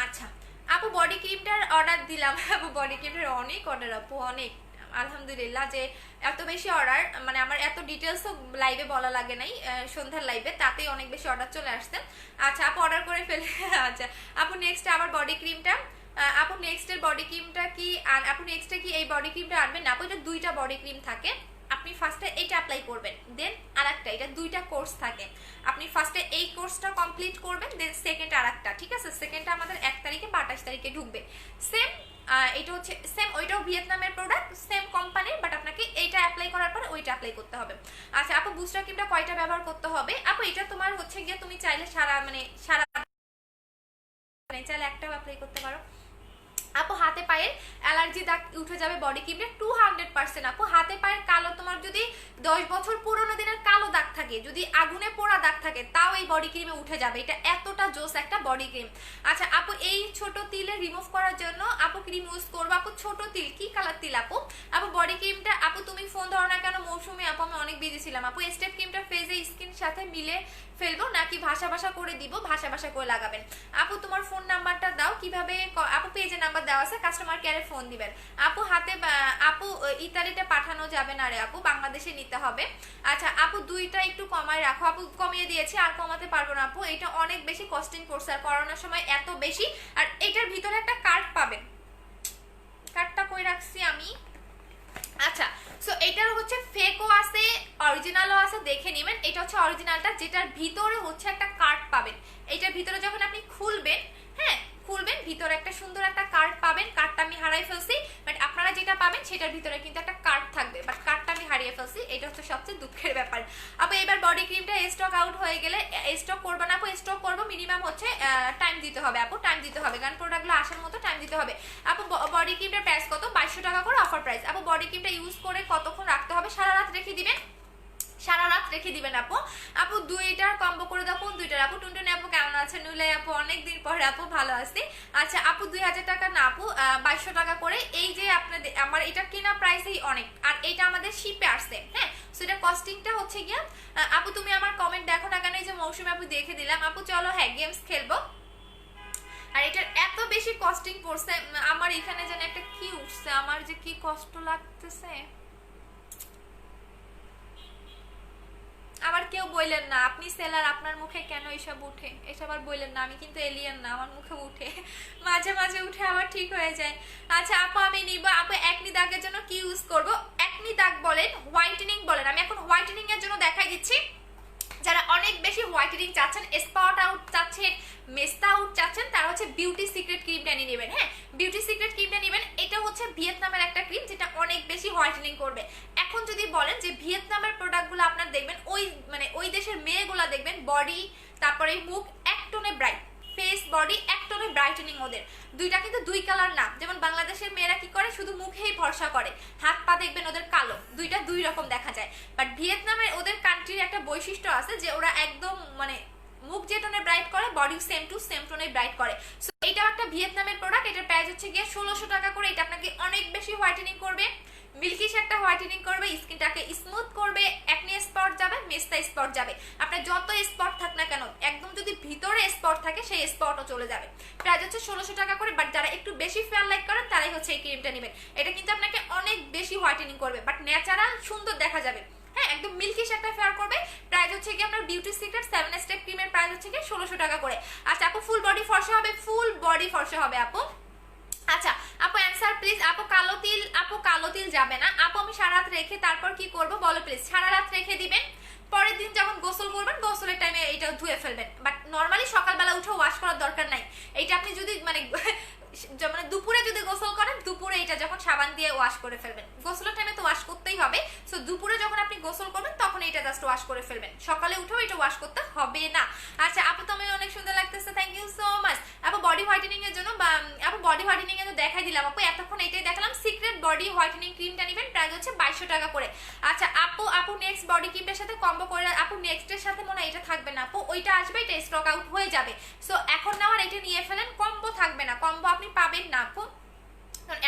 আচ্ছা আপু বডি ক্রিমটার অর্ডার দিলাম, আপু বডি ক্রিমটার অনেক অর্ডার আপু, অনেক আলহামদুলিল্লাহ, যে এত বেশি অর্ডার, মানে আমার এত ডিটেলসও লাইভে বলা লাগে নাই, সন্ধ্যার লাইভে তাতেই অনেক বেশি অর্ডার চলে আসছে। আচ্ছা আপু অর্ডার করে ফেলে। আচ্ছা আপু নেক্সট আবার বডি ক্রিমটা, আপু নেক্সটের বডি বডি ক্রিমটা কি আর আপু নেক্সটে কি এই বডি ক্রিমটা আনবেন না আপু? এটা দুইটা বডি ক্রিম থাকে, আপনি ফার্স্টে এইটা অ্যাপ্লাই করবেন, দেন আরেকটা, এটা দুইটা কোর্স থাকে, আপনি ফার্স্টে এই কোর্সটা কমপ্লিট করবেন, দেন সেকেন্ড আরেকটা, ঠিক আছে? সেকেন্ডটা আমাদের 1 তারিখে বা 28 তারিখে ঢুকবে। সেম এটা হচ্ছে সেম, ওইটাও ভিয়েতনামের প্রোডাক্ট, সেম কোম্পানির, বাট আপনাকে এইটা অ্যাপ্লাই করার পরে ওইটা অ্যাপ্লাই করতে হবে। আচ্ছা আপু বুস্টার ক্রিমটা কয়টা ব্যবহার করতে হবে? আপু এটা তোমার হচ্ছে গিয়ে তুমি চাইলে সারা চাইলে একটাও অ্যাপ্লাই করতে পারো। আপু হাতে পায়ে অ্যালার্জি দাগ উঠে যাবে বডি ক্রিমে 200%। আপু হাতে পায়ের কালো, তোমার যদি 10 বছর পুরোনো দিনের কালো দাগ থাকে, যদি আগুনে পোড়া দাগ থাকে, তাও এই বডি ক্রিমে উঠে যাবে, এটা এতটা জোস একটা বডি ক্রিম। আচ্ছা আপু এই ছোট তিলে রিমুভ করার জন্য আপু ক্রিম ইউজ করবো। আপু ছোট তিল কি কালার তিল আপু? আপু বডি ক্রিমটা আপু তুমি ফোন ধরো না কেন মৌসুমি আপু, আমি অনেক বিজি ছিলাম। আপু স্টেপ ক্রিমটা ফেজে স্কিন সাথে মিলে ফেলবো নাকি ভাষা ভাষা করে দিব? ভাষা ভাষা করে লাগাবেন। আপু তোমার ফোন নাম্বারটা দাও, কিভাবে? আপু পেজে নাম্বার দেওয়া আছে, কাস্টমার কেয়ারে ফোন দিবেন। আপু হাতে আপু ইতালিতে পাঠানো যাবে না রে আপু, বাংলাদেশে নিতে হবে। আচ্ছা আপু দুইটা একটু কমায় রাখো। আপু কমিয়ে দিয়েছি, আর কমাতে পারবো না আপু, এটা অনেক বেশি কস্টিং পড়ছে, আর করোনার সময় এত বেশি। আর এটার ভিতরে একটা কার্ড পাবেন, কার্ডটা কই রাখছি আমি? আচ্ছা সো এটার হচ্ছে ফেকও আছে অরিজিনালও আছে, দেখে নেবেন। এটা হচ্ছে অরিজিনালটা, যেটার ভিতরে হচ্ছে একটা কার্ড পাবেন। এটার ভিতরে যখন আপনি খুলবেন, হ্যাঁ খুলবেন, ভিতরে একটা সুন্দর একটা কার্ড পাবেন। কার্ডটা আমি হারাই ফেলছি, বাট আপনারা যেটা পাবেন সেটার ভিতরে কিন্তু একটা কার্ড থাকবে, বাট কার্ডটা আমি হারিয়ে ফেলছি, এটা হচ্ছে সবচেয়ে দুঃখের ব্যাপার। আপু এবার বডি ক্রিমটা স্টক আউট হয়ে গেলে স্টক করবো না আপু? স্টক করবো, মিনিমাম হচ্ছে টাইম দিতে হবে আপু, টাইম দিতে হবে, কারণ প্রোডাক্টগুলো আসার মতো টাইম দিতে হবে। আপু বডি ক্রিমটার প্রাইস কত? 2200 টাকা করে অফার প্রাইস। আপু বডি ক্রিমটা ইউজ করে কতক্ষণ রাখতে হবে? সারা রাত রেখে দিবেন, সারা রাত রেখে দিবেন আপু। আপু দুইটার কম্বো করে দাও। কোন দুইটার আপু? টুনটুনি আপু কেমন আছে? নুলে আপু অনেকদিন পরে আপু, ভালো আছি। আচ্ছা আপু 2000 টাকা না আপু, 2200 টাকা করে। এই যে আপনাদের আমার এটা কেনা প্রাইসেই অনেক, আর এটা আমাদের শিপে আসছে, হ্যাঁ সো এটা কস্টিংটা হচ্ছে গিয়া। আপু তুমি আমার কমেন্ট দেখো না কেন? এই যে মৌসুমী আপু দেখে দিলাম। আপু চলো হ্যাঁ গেমস খেলবো। আর এটার এত বেশি কস্টিং পড়ছে, আমার এখানে যেন একটা কি উঠছে, আমার যে কি কষ্ট লাগতেছে। আবার কেউ বললেন না আপনি সেলার, আপনার মুখে কেন এসব উঠে? এসব আর বললেন না, আমি কিন্তু এলিয়েন না, আমার মুখে উঠে, মাঝে মাঝে উঠে আবার ঠিক হয়ে যায়। আচ্ছা আপু আমি নিব। আপু একনি দাগের জন্য কি ইউজ করব? একনি দাগ বলেন, হোয়াইটেনিং বলেন, আমি এখন হোয়াইটেনিং এর জন্য দেখাই দিচ্ছি। যারা অনেক বেশি হোয়াইটেনিং চাচ্ছেন, স্পট আউট চাচ্ছেন, মেস্তা আউট চাচ্ছেন, তারা হচ্ছে বিউটি সিক্রেট ক্রিমটা নিয়ে নেবেন। হ্যাঁ বিউটি সিক্রেট ক্রিমটা নেবেন, এটা হচ্ছে ভিয়েতনামের একটা ক্রিম যেটা অনেক বেশি হোয়াইটেনিং করবে। এখন যদি বলেন যে ভিয়েতনামের প্রোডাক্টগুলো আপনার দেখবেন ওই দেশের মেয়েগুলো দেখবেন বডি তারপরে মুখ এক টোনে ব্রাইট, ফেস বডি এক টোনে ব্রাইটেনিং, ওদের দুইটা কিন্তু দুই কালার না। যেমন বাংলাদেশের মেয়েরা কি করে, শুধু মুখেই ভরসা করে, হাত পা দেখবেন ওদের কালো, দুইটা দুই রকম দেখা যায়। বাট ভিয়েতনামের ওদের কান্ট্রির একটা বৈশিষ্ট্য আছে যে ওরা একদম মানে মুখ যে টোনে ব্রাইট করে বডি সেম টোনে ব্রাইট করে। সো এটাও একটা ভিয়েতনামের প্রোডাক্ট, এটার প্রাইস হচ্ছে গিয়ে 1600 টাকা করে। এটা আপনাকে অনেক বেশি হোয়াইটেনিং করবে, মিল্কিশ একটা হোয়াইটেনিং করবে, স্কিনটাকে স্মুথ করবে, একনি স্পট যাবে, মেস্তা স্পট যাবে, আপনার যত স্পট থাক না কেন, একদম যদি ভিতরে স্পট থাকে সেই স্পটও চলে যাবে। প্রাইস হচ্ছে 1600 টাকা করে। বাট যারা একটু বেশি ফেয়ার লাইক করেন তারাই হচ্ছে এই ক্রিমটা নেবেন। এটা কিন্তু আপনাকে অনেক বেশি হোয়াইটেনিং করবে, বাট ন্যাচারাল সুন্দর দেখা যাবে, হ্যাঁ একদম মিল্কিশ একটা ফেয়ার করবে। প্রাইস হচ্ছে কি আপনার বিউটি সিক্রেট 7 স্টেপ ক্রিমের প্রাইস হচ্ছে কি 1600 টাকা করে। আচ্ছা আপু ফুল বডি ফর্সা হবে? ফুল বডি ফর্সা হবে আপু। আচ্ছা আপু অ্যান্সার প্লিজ। আপু কালো তিল যাবে না আপু, আমি সারা রাত রেখে তারপর কি করব বলো প্লিজ? সারা রাত রেখে দিবেন, পরের দিন যখন গোসল করবেন গোসলের টাইমে এটা ধুয়ে ফেলবেন, বাট নর্মালি সকালবেলা উঠে ওয়াশ করার দরকার নাই। এইটা আপনি যদি মানে দুপুরে যদি গোসল করেন, দুপুরে এটা যখন সাবান দিয়ে ওয়াশ করে ফেলবেন, গোসলের টাইমে তো ওয়াশ করতেই হবে। সো দুপুরে যখন আপনি গোসল করবেন তখন এটা জাস্ট ওয়াশ করে ফেলবেন, সকালে উঠেও এটা ওয়াশ করতে হবে না। আচ্ছা আপু তো আমি অনেক সুন্দর লাগতেছে, থ্যাংক ইউ সো মাচ। আপু বডি হোয়াইটেনিং এর জন্য আপু বডি হোয়াইটেনিং এর জন্য দেখাই দিলাম আপু, এতক্ষণ এটাই দেখালাম। সিক্রেট বডি হোয়াইটেনিং ক্রিমটা নেবেন, প্রাইস হচ্ছে 2200 টাকা করে। আচ্ছা আপু নেক্সট বডি ক্রিমটার সাথে কম্বো করে আপু, নেক্সটের সাথে মনে হয় এটা থাকবে না আপু, ওইটা আসবে, এটা স্টক আউট হয়ে যাবে। সো এখন নেওয়ার এটা নিয়ে ফেলেন, কম্বো থাকবে না, কম্বো আপনি পাবেন না আপু,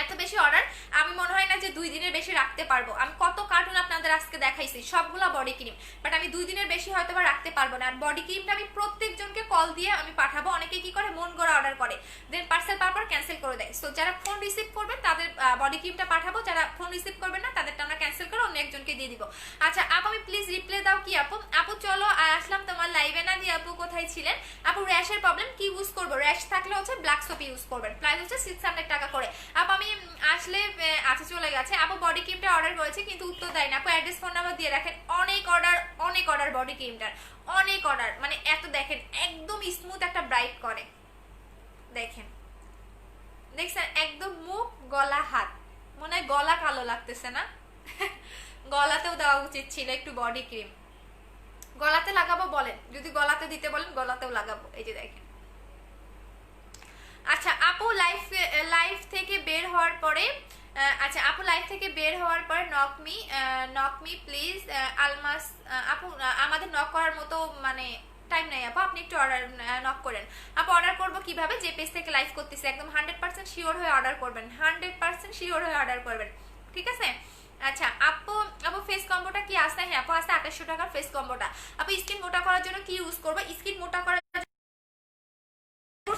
এত বেশি অর্ডার আমি মনে হয় না যে 2 দিনের বেশি রাখতে পারবো। আমি কত কার্টুন আপনাদের আজকে দেখাইছি, সবগুলা বডি ক্রিম, বাট আমি 2 দিনের বেশি হয়তো বা রাখতে পারবো না। আর বডি ক্রিমটা আমি প্রত্যেকজনকে কল দিয়ে আমি পাঠাবো। অনেকে কি করে মন গড়া অর্ডার করে, দেন পার্সেল পাওয়ার পর ক্যান্সেল করে দেয়। সো যারা ফোন রিসিভ করবেন তাদের বডি ক্রিমটা পাঠাবো, যারা ফোন রিসিভ করবেন না তাদেরটা আমরা ক্যান্সেল করে অন্য একজনকে দিয়ে দিব। আচ্ছা আপু আমি প্লিজ রিপ্লে দাও কি আপু? আপু চলো আসলাম তোমার লাইভে না, দিয়ে আপু কোথায় ছিলেন? আপু র্যাশের প্রবলেম, কি ইউজ করবো? র্যাশ থাকলে হচ্ছে ব্ল্যাক সোপ ইউজ করবেন, প্রাইস হচ্ছে 600 টাকা করে। আপু আমি আসলে আচ্ছা চলে গেছে। আপু বডি ক্রিমটা অর্ডার করেছে কিন্তু উত্তর দেয় না। আপু অ্যাড্রেস ফোন নাম্বার দিয়ে রাখেন। অনেক অর্ডার বডি ক্রিমটার, অনেক অর্ডার, মানে এত দেখেন একদম স্মুথ একটা ব্রাইট করে, দেখেন দেখছেন একদম মুখ গলা হাত, মনে হয় গলা কালো লাগতেছে না? গলাতেও দেওয়া উচিত ছিল একটু বডি ক্রিম। গলাতে লাগাবো বলেন, যদি গলাতে দিতে বলেন গলাতেও লাগাবো। এই যে দেখেন। আচ্ছা আপু লাইফ থেকে বের হওয়ার পরে, আচ্ছা আপু লাইফ থেকে বের হওয়ার পরে নক মি প্লিজ আলমাস। আপু আমাদের নক করার মতো মানে টাইম নাই আপু, আপনি একটু অর্ডার নক করেন। আপু অর্ডার করবো কিভাবে? যে পেজ থেকে লাইভ করতেছে একদম 100% শিওর হয়ে অর্ডার করবেন, 100% শিওর হয়ে অর্ডার করবেন, ঠিক আছে? আচ্ছা আপু ফেস কম্বোটা কি আছে? হ্যাঁ আপু আছে 2800 টাকার ফেস কম্বোটা। আপু স্কিন মোটা করার জন্য কি ইউজ করবো? স্কিন মোটা করার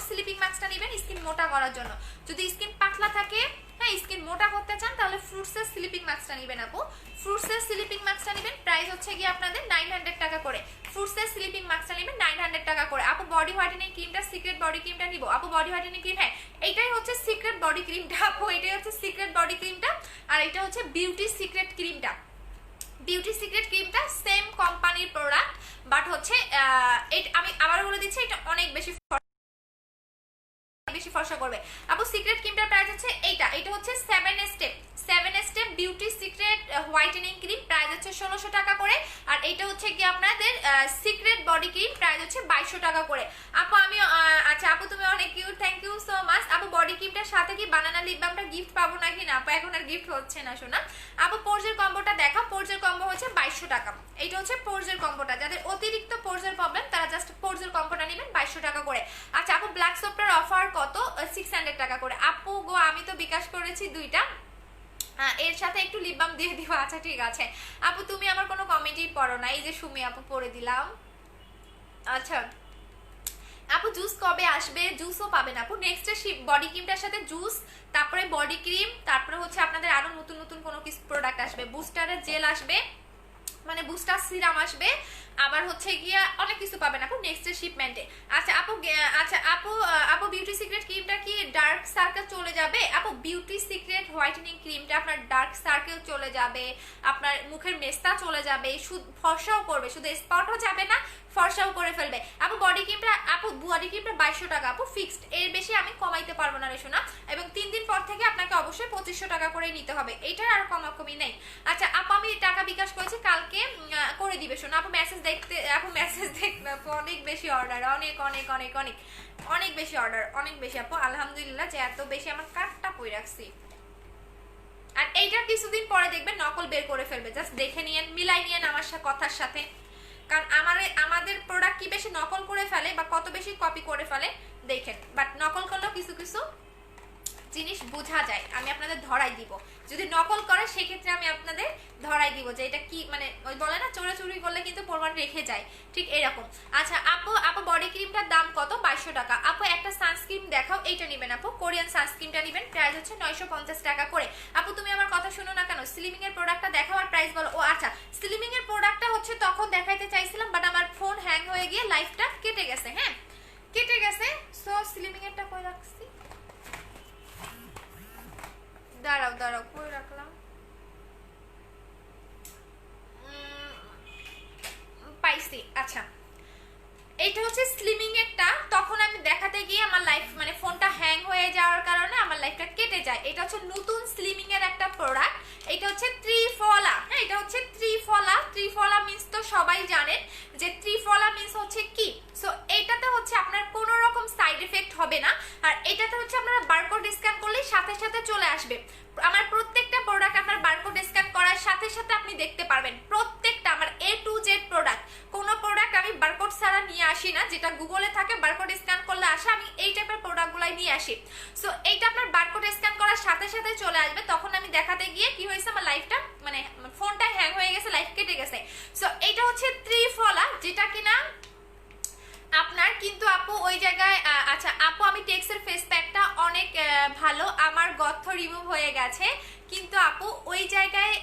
স্লিপিং মাস্কটা নেবেন স্কিন মোটা করার জন্য। যদি স্কিন পাতলা থাকে, হ্যাঁ স্কিন মোটা করতে চান, তাহলে ফ্রুটসের স্লিপিং মাস্কটা নেবেন আপু। ফ্রুটসের স্লিপিং মাস্কটা নেবেন, প্রাইস হচ্ছে গিয়ে আপনাদের 900 টাকা করে। ফ্রুটসের স্লিপিং মাস্কটা নেবেন 900 টাকা করে। আপু বডি হোয়াইটেনিং ক্রিমটা, সিক্রেট বডি ক্রিমটা নিব। আপু বডি হোয়াইটেনিং ক্রিম, হ্যাঁ এইটাই হচ্ছে সিক্রেট বডি ক্রিমটা আপু, এটাই হচ্ছে সিক্রেট বডি ক্রিমটা। আর এটা হচ্ছে বিউটি সিক্রেট ক্রিমটা। বিউটি সিক্রেট ক্রিমটা সেম কোম্পানির প্রোডাক্ট, বাট হচ্ছে আমি আবার বলে দিচ্ছি এটা অনেক বেশি ফর্সা করবে। আপু সিক্রেট ক্রিমটার প্রাইস হচ্ছে এটা হচ্ছে 7 step beauty secret whitening cream, price হচ্ছে 1600 টাকা করে। আর এটা হচ্ছে কি আপনাদের সিক্রেট বডি ক্রিম, প্রাইস হচ্ছে 2200 টাকা করে। আপু আমি আচ্ছা আপু তুমি অনেক cute, thank you so much. আপু বডি ক্রিমটার সাথে কি বানানা লিপ বামটা গিফট পাবো নাকি? না আপু এখন আর গিফট হচ্ছে না শোনা। আপু পোর্জের কম্বোটা দেখা, পোর্জের কম্বো হচ্ছে 2200 টাকা। এইটা হচ্ছে পোর্জের কম্বোটা, যাদের অতিরিক্ত পোর্জের প্রবলেম তারা জাস্ট পোর্জের কম্বোটা নেবেন 2200 টাকা করে। আচ্ছা আপু ব্ল্যাক সোপটার অফার কত? 600 টাকা করে। আপু গো আমি তো বিকাশ করেছি 2টা, এর সাথে একটু লিপ বাম দিয়ে দিব। আচ্ছা ঠিক আছে আপু, তুমি আমার কোনো কমেন্টই পড়ো না, এই যে সুমি আপু পড়ে দিলাম। আচ্ছা আপু জুস কবে আসবে? জুসও পাবেন আপু নেক্সট বডি ক্রিমটার সাথে জুস, তারপরে বডি ক্রিম, তারপরে হচ্ছে আপনাদের আরো নতুন নতুন কোনো কিছু প্রোডাক্ট আসবে। বুস্টারের জেল আসবে, মানে বুস্টার সিরাম আসবে, আবার হচ্ছে গিয়া অনেক কিছু পাবেন আপু নেক্সট শিপমেন্টে। আচ্ছা আপু বিউটি সিক্রেট ক্রিমটা কি ডার্ক সার্কেল চলে যাবে? আপু বিউটি সিক্রেট হোয়াইটেনিং ক্রিমটা আপনার ডার্ক সার্কেল চলে যাবে, আপনার মুখের মেস্তা চলে যাবে, শুধু ফর্সাও করবে, শুধু স্পটও যাবে না, ফর্সাও করে ফেলবে। আপু বডি ক্রিমটা 2200 টাকা আপু ফিক্সড, এর বেশি আমি কমাইতে পারবো না রে শোনা। এবং 3 দিন পর থেকে আপনাকে অবশ্যই 2500 টাকা করে নিতে হবে, এইটার আর কমাকমি নেই। আচ্ছা আপু আমি টাকা বিকাশ করেছি, কালকে করে দিবে শোনা। আপু মেসেজ দেখতে আপু অনেক বেশি অর্ডার, অনেক অনেক অনেক অনেক অনেক বেশি অর্ডার, অনেক বেশি আপু আলহামদুলিল্লাহ যে এত বেশি আমার কার্ডটা পই রাখছি। আর এইটা কিছুদিন পরে দেখবেন নকল বের করে ফেলবে, জাস্ট দেখে নিয়েন, মিলাই নিয়েন আমার কথার সাথে। কারণ আমাদের প্রোডাক্ট কি বেশি নকল করে ফেলে বা কত বেশি কপি করে ফেলে দেখেন, বাট নকল করলেও কিছু কিছু জিনিস বোঝা যায়, আমি আপনাদের ধরাই দিব। যদি নকল করে সেক্ষেত্রে আমি আপনাদের ধরাই দিব যে এটা কি, মানে ওই বলে না চোরাচুরি করলে কিন্তু প্রমাণ রেখে যায়, ঠিক এরকম। আচ্ছা আপু বডি ক্রিমটার দাম কত? 2200 টাকা। আপু একটা সানস্ক্রিন দেখাও, এইটা নেবেন আপু, কোরিয়ান সানস্ক্রিনটা নেবেন, প্রাইস হচ্ছে 950 টাকা করে। আপু তুমি আমার কথা শুনো না কেন? স্লিমিং এর প্রোডাক্টটা দেখাও আর প্রাইস বলো। ও আচ্ছা স্লিমিং এর প্রোডাক্টটা হচ্ছে তখন দেখাইতে চাইছিলাম, বাট আমার ফোন হ্যাং হয়ে গিয়ে লাইফটা কেটে গেছে, হ্যাঁ কেটে গেছে। সো স্লিমিং এরটা কই রাখছি, দাঁড়াও কই রাখলাম, পাইছি। আচ্ছা এইটা হচ্ছে স্লিমিং এরটা, তখন আমি দেখাতে গিয়ে আমার লাইফ মানে ফোনটা হ্যাং হয়ে যাওয়ার কারণে আমার লাইফটা কেটে যায়। এটা হচ্ছে নতুন স্লিমিং এর একটা প্রোডাক্ট, এটা হচ্ছে ত্রিফলা, হ্যাঁ এটা হচ্ছে ত্রিফলা মিন্স তো সবাই জানেন যে ত্রিফলা মিন্স হচ্ছে কি। সো এইটাতে হচ্ছে আপনার কোনো রকম সাইড এফেক্ট হবে না, আর এটাতে হচ্ছে আপনারা বারকোড স্ক্যান করলেই সাথে সাথে চলে আসবে। আমার প্রত্যেকটা প্রোডাক্ট আপনার বারকোড স্ক্যান করার সাথে সাথে আপনি দেখতে পারবেন, প্রত্যেকটা আমার A to Z প্রোডাক্ট, কোনো প্রোডাক্ট আমি বারকোড ছাড়া নিয়ে আসি না, যেটা গুগলে থাকে বারকোড স্ক্যান করলে আসে, আমি এই টাইপের প্রোডাক্টগুলাই নিয়ে আসি। সো এইটা আপনার বারকোড স্ক্যান করার সাথে সাথে চলে আসবে। তখন আমি দেখাতে গিয়ে কি হয়েছে, আমার লাইফটা মানে ফোনটা হ্যাং হয়ে গেছে, লাইফ কেটে গেছে। সো এটা হচ্ছে ত্রিফলা, যেটা কিনা আপনার কিন্তু আপু ওই জায়গায় আচ্ছা আপু আমি টেক্সের ফেস প্যাকটা অনেক ভালো, আমার গর্ত রিমুভ হয়ে গেছে, কিন্তু আপু ওই জায়গায়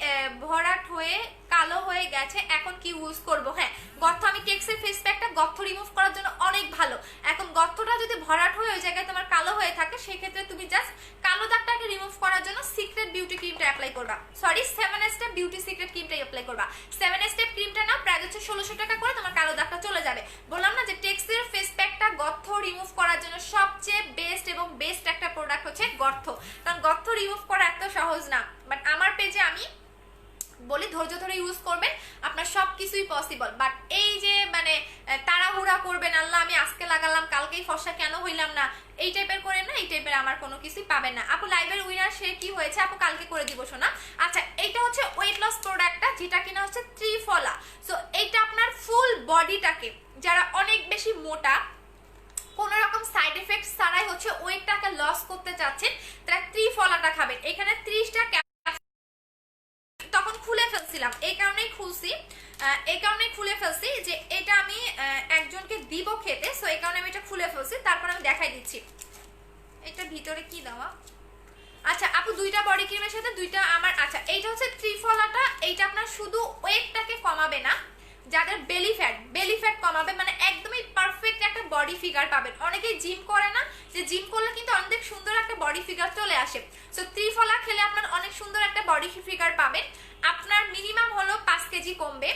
ভরাট হয়ে কালো হয়ে গেছে, এখন কি ইউজ করব? হ্যাঁ, গর্ত আমি টেক্সের ফেস প্যাকটা গর্ত রিমুভ করার জন্য অনেক ভালো। এখন গর্তটা যদি ভরাট হয়ে ওই জায়গায় তোমার কালো হয়ে থাকে, সেক্ষেত্রে তুমি জাস্ট কালো দাগটাকে রিমুভ করার জন্য সিক্রেট বিউটি ক্রিমটা অ্যাপ্লাই করবা, সরি 7 স্টেপ বিউটি সিক্রেট ক্রিমটাই অ্যাপ্লাই করবা। 7 স্টেপ ক্রিমটা না প্রায় হচ্ছে 1600 টাকা করে, তোমার কালো দাগটা চলে যাবে। বললাম না যে টেক্সের ফেস প্যাকটা গর্ত রিমুভ করার জন্য সবচেয়ে বেস্ট এবং বেস্ট একটা প্রোডাক্ট হচ্ছে গর্ত, কারণ গর্ত রিমুভ করা এত সহজ না। বাট আমার পেজে আমি বলি ধৈর্য ধরে ইউজ করবেন, আপনার সবকিছুই পসিবল। বাট এই যে মানে তাড়াহুড়া করবেন, আল্লাহ আমি আজকে লাগালাম কালকেই ফর্সা কেন হইলাম না, এই টাইপের করেন না, এই টাইপের আমার কোনো কিছুই পাবেন না। আপু লাইভের উইনার সে কি হয়েছে আপু, কালকে করে দিব শোনা। আচ্ছা এইটা হচ্ছে ওয়েট লস প্রোডাক্টটা, যেটা কিনা হচ্ছে ত্রিফলা। সো এইটা আপনার ফুল বডিটাকে, যারা অনেক বেশি মোটা কোনো রকম সাইড এফেক্ট ছাড়াই হচ্ছে ওয়েটটাকে লস করতে চাচ্ছেন, তারা ত্রিফলাটা খাবেন। এখানে 30টা তখন খুলে ফেলছিলাম, এই কারণেই খুলে ফেলছি যে এটা আমি একজনকে দিব খেতে, সো এই কারণে আমি এটা খুলে ফেলছি। তারপর আমি দেখাই দিচ্ছি এটা ভিতরে কি দেওয়া। আচ্ছা আপু দুইটা বডি ক্রিমের সাথে দুইটা আমার, আচ্ছা এইটা হচ্ছে ত্রিফলাটা, এইটা আপনার শুধু ওয়েটটাকে কমাবে না, যাদের বেলি ফ্যাট কমাবে, মানে একদমই পারফেক্ট একটা বডি ফিগার পাবেন। অনেকেই জিম করে না, যে জিম করলে কিন্তু অনেক সুন্দর একটা বডি ফিগার চলে আসে। সো ত্রিফলা খেলে আপনার অনেক সুন্দর একটা বডি ফিগার পাবেন। আপনার মিনিমাম হলো 5 কেজি কমবে,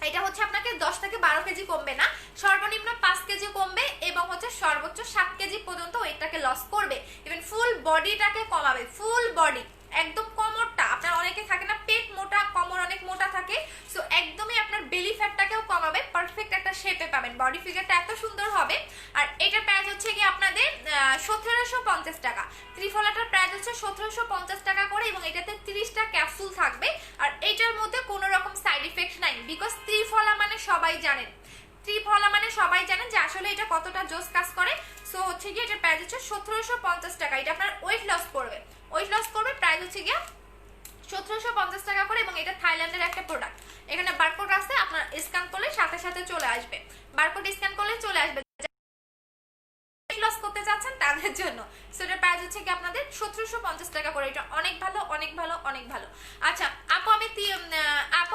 এটা হচ্ছে আপনাকে 10 থেকে 12 কেজি কমবে না, সর্বনিম্ন 5 কেজি কমবে এবং হচ্ছে সর্বোচ্চ 7 কেজি পর্যন্ত ওয়েটটাকে লস করবে, ইভেন ফুল বডিটাকে কমাবে, ফুল বডি একদম কোমরটা। আপনার অনেকে থাকে না পেট মোটা, কোমর অনেক মোটা থাকে, সো একদমই আপনার বেলি ফ্যাটটাকেও কমাবে, পারফেক্ট একটা শেপে পাবেন, বডি ফিগারটা এত সুন্দর হবে। আর এটার প্রাইস হচ্ছে কি আপনাদের 1750 টাকা। ত্রিফলাটার প্রাইস হচ্ছে 1750 টাকা করে, এবং এটাতে 30টা ক্যাপসুল থাকবে। আর এটার মধ্যে কোনো রকম সাইড ইফেক্ট নাই, বিকজ ত্রিফলা মানে সবাই জানেন, যে আসলে এটা কতটা জোস কাজ করে। সো হচ্ছে কি এটার প্রাইস হচ্ছে 1750 টাকা। এটা আপনার ওয়েট লস করবে, প্রাইস হচ্ছে গিয়ে 1750 টাকা করে, এবং এটা থাইল্যান্ডের একটা প্রোডাক্ট। এখানে বারকোড আছে, আপনার স্ক্যান করলে সাথে সাথে চলে আসবে, বারকোড স্ক্যান করলে চলে আসবে লস করতে চাচ্ছেন তাদের জন্য। সো এটার প্রাইস হচ্ছে কি আপনাদের 1750 টাকা করে। এটা অনেক ভালো, অনেক ভালো, অনেক ভালো। আচ্ছা আপু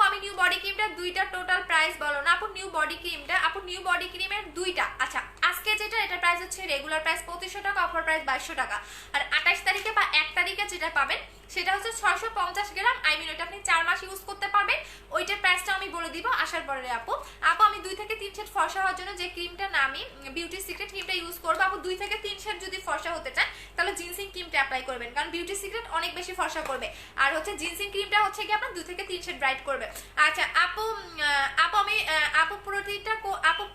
আমি নিউ বডি ক্রিমটা দুইটা টোটাল প্রাইস বলো না আপু। নিউ বডি ক্রিমের দুইটা, আচ্ছা আজকে যেটা এটার প্রাইস হচ্ছে রেগুলার প্রাইস 2500 টাকা, অফার প্রাইস 2200 টাকা। আর 28 তারিখে বা 1 তারিখে যেটা পাবেন সেটা হচ্ছে 650 গ্রাম, আই মিন ওটা আপনি 4 মাস ইউজ করতে পারবেন। ওইটার প্রাইসটা আমি বলে দিব আসার পরে। আপু আমি 2 থেকে 3 সেট ফর্সা হওয়ার জন্য যে ক্রিমটা না আমি বিউটি সিক্রেট ক্রিমটা ইউজ করবো, আপু 2 থেকে 3 সেট যদি ফর্সা হতে চান তাহলে জিনসিং ক্রিমটা অ্যাপ্লাই করবেন, কারণ বিউটি সিক্রেট অনেক বেশি ফর্সা করবে, আর হচ্ছে জিনসিং ক্রিমটা হচ্ছে কি আপনার 2 থেকে 3 সেট ব্রাইট করবে। আচ্ছা আপু আমি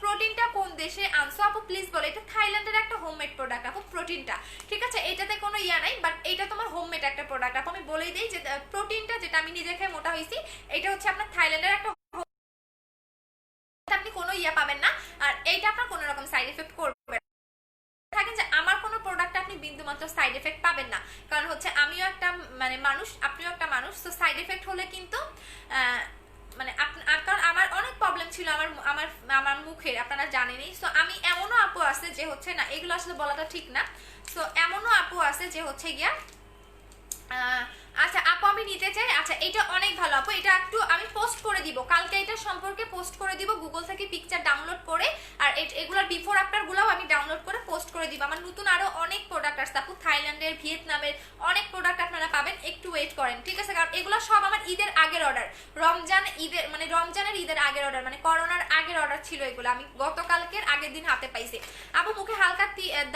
প্রোটিনটা কোন দেশে আনছো আপু প্লিজ বলো। এটা থাইল্যান্ডের একটা হোমমেড প্রোডাক্ট আপু প্রোটিনটা, ঠিক আছে, এটাতে কোনো ইয়া নাই, বাট এটা তোমার হোমমেড একটা প্রোডাক্ট আপু। আমি বলেই দিই যে প্রোটিনটা যেটা আমি নিজে খেয়ে মোটা হয়েছি, এটা হচ্ছে আপনার থাইল্যান্ডের একটা, আপনি কোনো ইয়া পাবেন না, আর এইটা আপনার কোনো রকম সাইড এফেক্ট করবে থাকেন যে আমার কোনো প্রোডাক্ট আপনি বিন্দুমাত্র সাইড এফেক্ট পাবেন না, কারণ হচ্ছে আমিও একটা মানে মানুষ, আপনিও একটা মানুষ। তো সাইড এফেক্ট হলে কিন্তু মানে কারণ আমার অনেক প্রবলেম ছিল আমার মুখের, আপনারা জানেনই। সো আমি এমনও আপু আছে যে হচ্ছে না, এগুলো আসলে বলাটা ঠিক না। সো এমনও আপু আছে যে হচ্ছে গিয়া আচ্ছা আপু আমি নিতে চাই। আচ্ছা এটা অনেক ভালো আপু, এটা একটু আমি পোস্ট করে দিব কালকে, এটা সম্পর্কে পোস্ট করে দিব গুগল থেকে পিকচার ডাউনলোড করে, আর এগুলোর বিফোর আফটার গুলোও আমি ডাউনলোড করে পোস্ট করে দিব। আমার নতুন আরো অনেক প্রোডাক্ট আসছে আপু, থাইল্যান্ডের, ভিয়েতনামের অনেক প্রোডাক্ট আপনারা পাবেন, একটু ওয়েট করেন, ঠিক আছে, কারণ এগুলো সব আমার ঈদের আগের অর্ডার, রমজানের ঈদের আগের অর্ডার, মানে করোনার আগের অর্ডার ছিল এগুলো, আমি গতকালকের আগের দিন হাতে পাইছি। আপু মুখে হালকা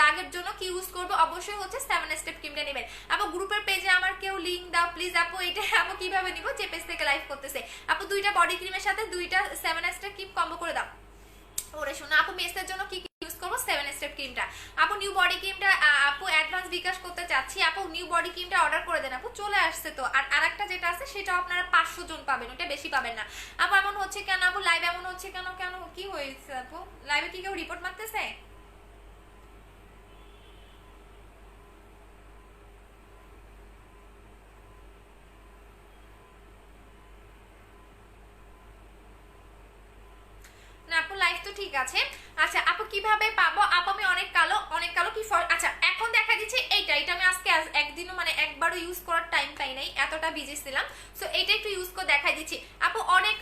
দাগের জন্য কি ইউজ করবো, অবশ্যই হচ্ছে 7 স্টেপ ক্রিমটা নেবেন। আপু গ্রুপের পেজে আমার কেউ লিংক দাও প্লিজ আপু, এটা আপু কিভাবে নিব যে পেজ থেকে লাইভ করতেছে। আপু দুইটা বডি ক্রিমের সাথে দুইটা 7 স্টেপ ক্রিম কম্বো করে দাও। ওরে শোনা আপু মেসের জন্য কি ইউজ করবো 7 স্টেপ ক্রিমটা। আপু নিউ বডি ক্রিমটা আপু অ্যাডভান্স বিকাশ করতে চাচ্ছি, আপু নিউ বডি ক্রিমটা অর্ডার করে দেন আপু, চলে আসছে তো। আর আরেকটা যেটা আছে সেটাও আপনারা 500 জন পাবেন, ওটা বেশি পাবেন না আপু। এমন হচ্ছে কেন আপু, লাইভ এমন হচ্ছে কেন, কি হয়েছে আপু, লাইভে কি কেউ রিপোর্ট মারতেছে? ঠিক আছে। আচ্ছা আপু কিভাবে পাবো? আপু আমি অনেক কালো কি আচ্ছা এখন দেখা দিচ্ছে এইটা আমি আজকে একদিনও মানে একবারও ইউজ করার টাইম পাই নাই, এতটা বিজি ছিলাম। সো এইটা একটু ইউজ করে দেখাই দিচ্ছি। আপু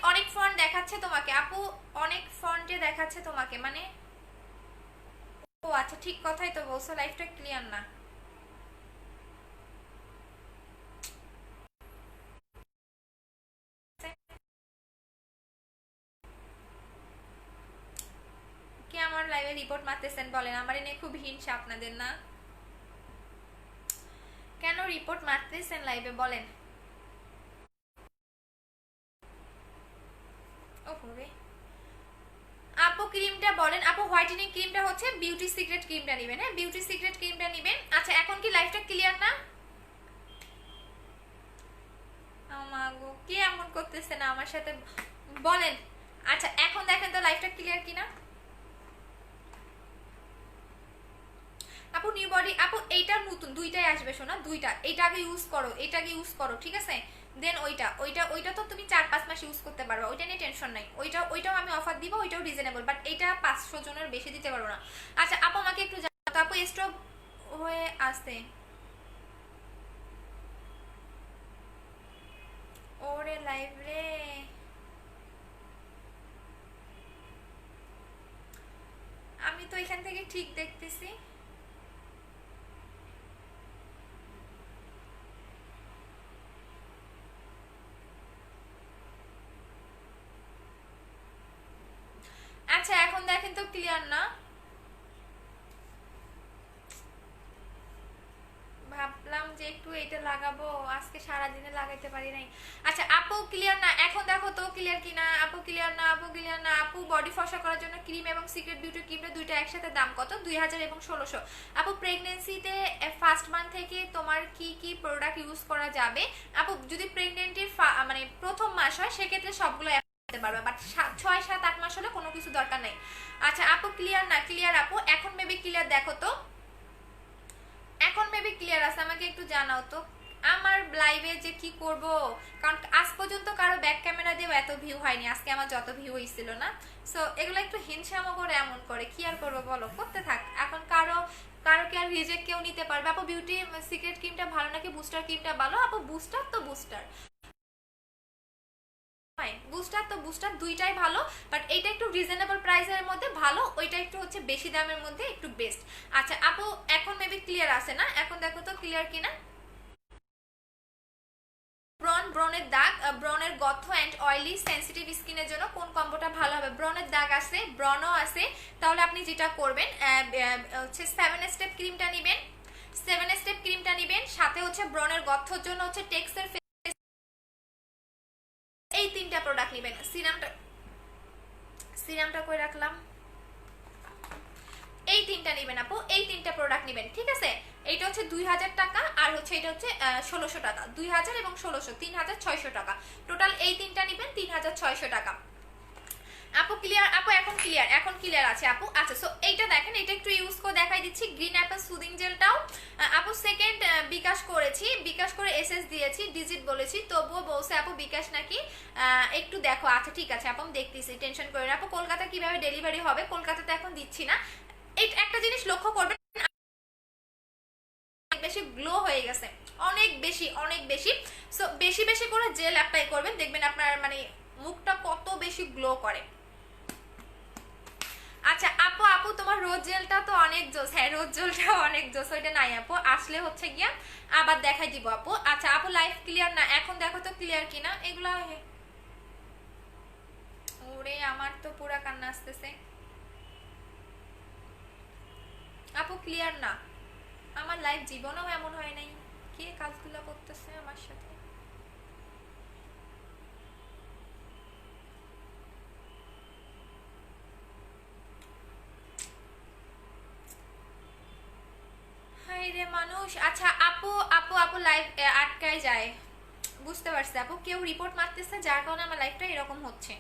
অনেক ফন্ট দেখাচ্ছে তোমাকে, আপু অনেক ফন্টে দেখাচ্ছে তোমাকে মানে। ও আচ্ছা ঠিক কথাই তো বলছো, লাইফটা ক্লিয়ার না। কে আমার লাইভে রিপোর্ট মারতেছেন বলেন? আমার এনে খুব হিংসা আপনাদের না? কেন রিপোর্ট মারতেছেন লাইভে বলেন? ওরে আপু ক্রিমটা বলেন। আপু হোয়াইটেনিং ক্রিমটা হচ্ছে বিউটি সিক্রেট ক্রিমটা নেবেন, হ্যাঁ বিউটি সিক্রেট ক্রিমটা নেবেন। আচ্ছা এখন কি লাইফটা ক্লিয়ার না? আমাগো কে এমন করতেছে না আমার সাথে বলেন? আচ্ছা এখন দেখেন তো লাইফটা ক্লিয়ার কিনা। আপু নিউ বডি আপু এইটা নতুন দুইটাই আসবে শোনা, দুইটা। এইটা আগে ইউজ করো, এটা আগে ইউজ করো ঠিক আছে, দেন ওইটা তো তুমি 4-5 মাস ইউজ করতে পারবে, ওইটা নিয়ে টেনশন নাই। ওইটাও আমি অফার দিব, ওইটাও রিজনেবল, বাট এটা 500 জনের বেশি দিতে পারবো না। আচ্ছা আপু আমাকে একটু জানাও তো আপু স্টপ হয়ে আসতে। ওরে লাইভ রে, আমি তো এখান থেকে ঠিক দেখতেছি। আচ্ছা এখন দেখেন তো ক্লিয়ার না? ভাবলাম যে একটু এটা লাগাবো, আজকে সারা দিনে লাগাইতে পারি নাই। আচ্ছা আপু ক্লিয়ার না? এখন দেখো তো ক্লিয়ার কিনা। আপু ক্লিয়ার না, আপু ক্লিয়ার না। আপু বডি ফর্সা করার জন্য ক্রিম এবং সিক্রেট বিউটি ক্রিমটা দুইটা একসাথে দাম কত? 2000 এবং 1600। আপু প্রেগন্যান্সিতে ফার্স্ট মান্থ থেকে তোমার কি কি প্রোডাক্ট ইউজ করা যাবে? আপু যদি প্রেগন্যান্টির মানে প্রথম মাস হয় সেক্ষেত্রে সবগুলো দিতে পারবে, বাট 6-7-8 মাস হলে কোনো কিছু দরকার নেই। আচ্ছা আপু ক্লিয়ার না? ক্লিয়ার আপু এখন মেবি ক্লিয়ার, দেখো তো এখন মেবি ক্লিয়ার আছে, আমাকে একটু জানাও তো। আমার লাইভে যে কি করব, কারণ আজ পর্যন্ত কারো ব্যাক ক্যামেরা দিয়েও এত ভিউ হয়নি, আজকে আমার যত ভিউ হয়েছিল না। সো এগুলো একটু হিংসামো করে এমন করে কি আর করবো বলো, করতে থাক। এখন কারো কারো কি আর রিজেক্ট কেউ নিতে পারবে? আপু বিউটি সিক্রেট ক্রিমটা ভালো নাকি বুস্টার ক্রিমটা ভালো? আপু বুস্টার তো বুস্টার, বুস্টার তো বুস্টার দুইটাই ভালো, বাট এইটা একটু রিজনেবল প্রাইসের মধ্যে ভালো, ওইটা একটু হচ্ছে বেশি দামের মধ্যে একটু বেস্ট। আচ্ছা আপু এখন মেবি ক্লিয়ার আছে না? এখন দেখো তো ক্লিয়ার কিনা। ব্রনের দাগ, ব্রনের গর্ত এন্ড অয়েলি সেনসিটিভ স্কিনের জন্য কোন কম্বোটা ভালো হবে? ব্রনের দাগ আছে, ব্রনও আছে, তাহলে আপনি যেটা করবেন হচ্ছে 7 স্টেপ ক্রিমটা নেবেন, 7 স্টেপ ক্রিমটা নেবেন, সাথে হচ্ছে ব্রনের গর্তর জন্য হচ্ছে টেক্সের এই তিনটা প্রোডাক্ট নেবেন। সিরামটা করে রাখলাম, এই তিনটা নেবেন আপু, এই তিনটা প্রোডাক্ট নেবেন ঠিক আছে। এইটা হচ্ছে 2000 টাকা, আর হচ্ছে এটা হচ্ছে 1600 টাকা। 2000 এবং 1600, 3600 টাকা টোটাল। এই তিনটা নেবেন 3600 টাকা। আপু ক্লিয়ার? আপু এখন ক্লিয়ার, এখন ক্লিয়ার আছে আপু। আচ্ছা সো এইটা দেখেন, এটা একটু ইউজ করে দেখাই দিচ্ছি। গ্রিন অ্যাপেল সুদিং জেলটাও আপু সেকেন্ড বিকাশ করেছি, বিকাশ করে এসএস দিয়েছি, ডিজিট বলেছি, তবুও বলছে আপু বিকাশ নাকি একটু দেখো। আচ্ছা ঠিক আছে আপু আমি দেখতেছি, টেনশন করে না। আপু কলকাতা কিভাবে ডেলিভারি হবে? কলকাতাতে এখন দিচ্ছি না। এই একটা জিনিস লক্ষ্য করবেন, বেশি গ্লো হয়ে গেছে, অনেক বেশি অনেক বেশি। সো বেশি বেশি করে জেল অ্যাপ্লাই করবেন, দেখবেন আপনার মানে মুখটা কত বেশি গ্লো করে। আচ্ছা আপু, আপু তোমার রোজ জেলটা তো অনেক জোস, হ্যাঁ রোজ জেলটা অনেক জোস, ওইটা নাই আপু, আসলে হচ্ছে গিয়া আবার দেখাই দিব আপু। আচ্ছা আপু লাইফ ক্লিয়ার না? এখন দেখো তো ক্লিয়ার কিনা এগুলা। ওরে আমার তো পুরা কান্না আসতেছে। আপু ক্লিয়ার না? আমার লাইফ জীবনেও এমন হয় নাই, কে কাজগুলো করতেছে আমার সাথে। হাই রে মানুষ। আচ্ছা আপু আপু আপু লাইভ আটকায় যায়, বুঝতে পারছি আপু, কেউ রিপোর্ট মারতেছে যার কারণে আমার লাইফটা এরকম হচ্ছে।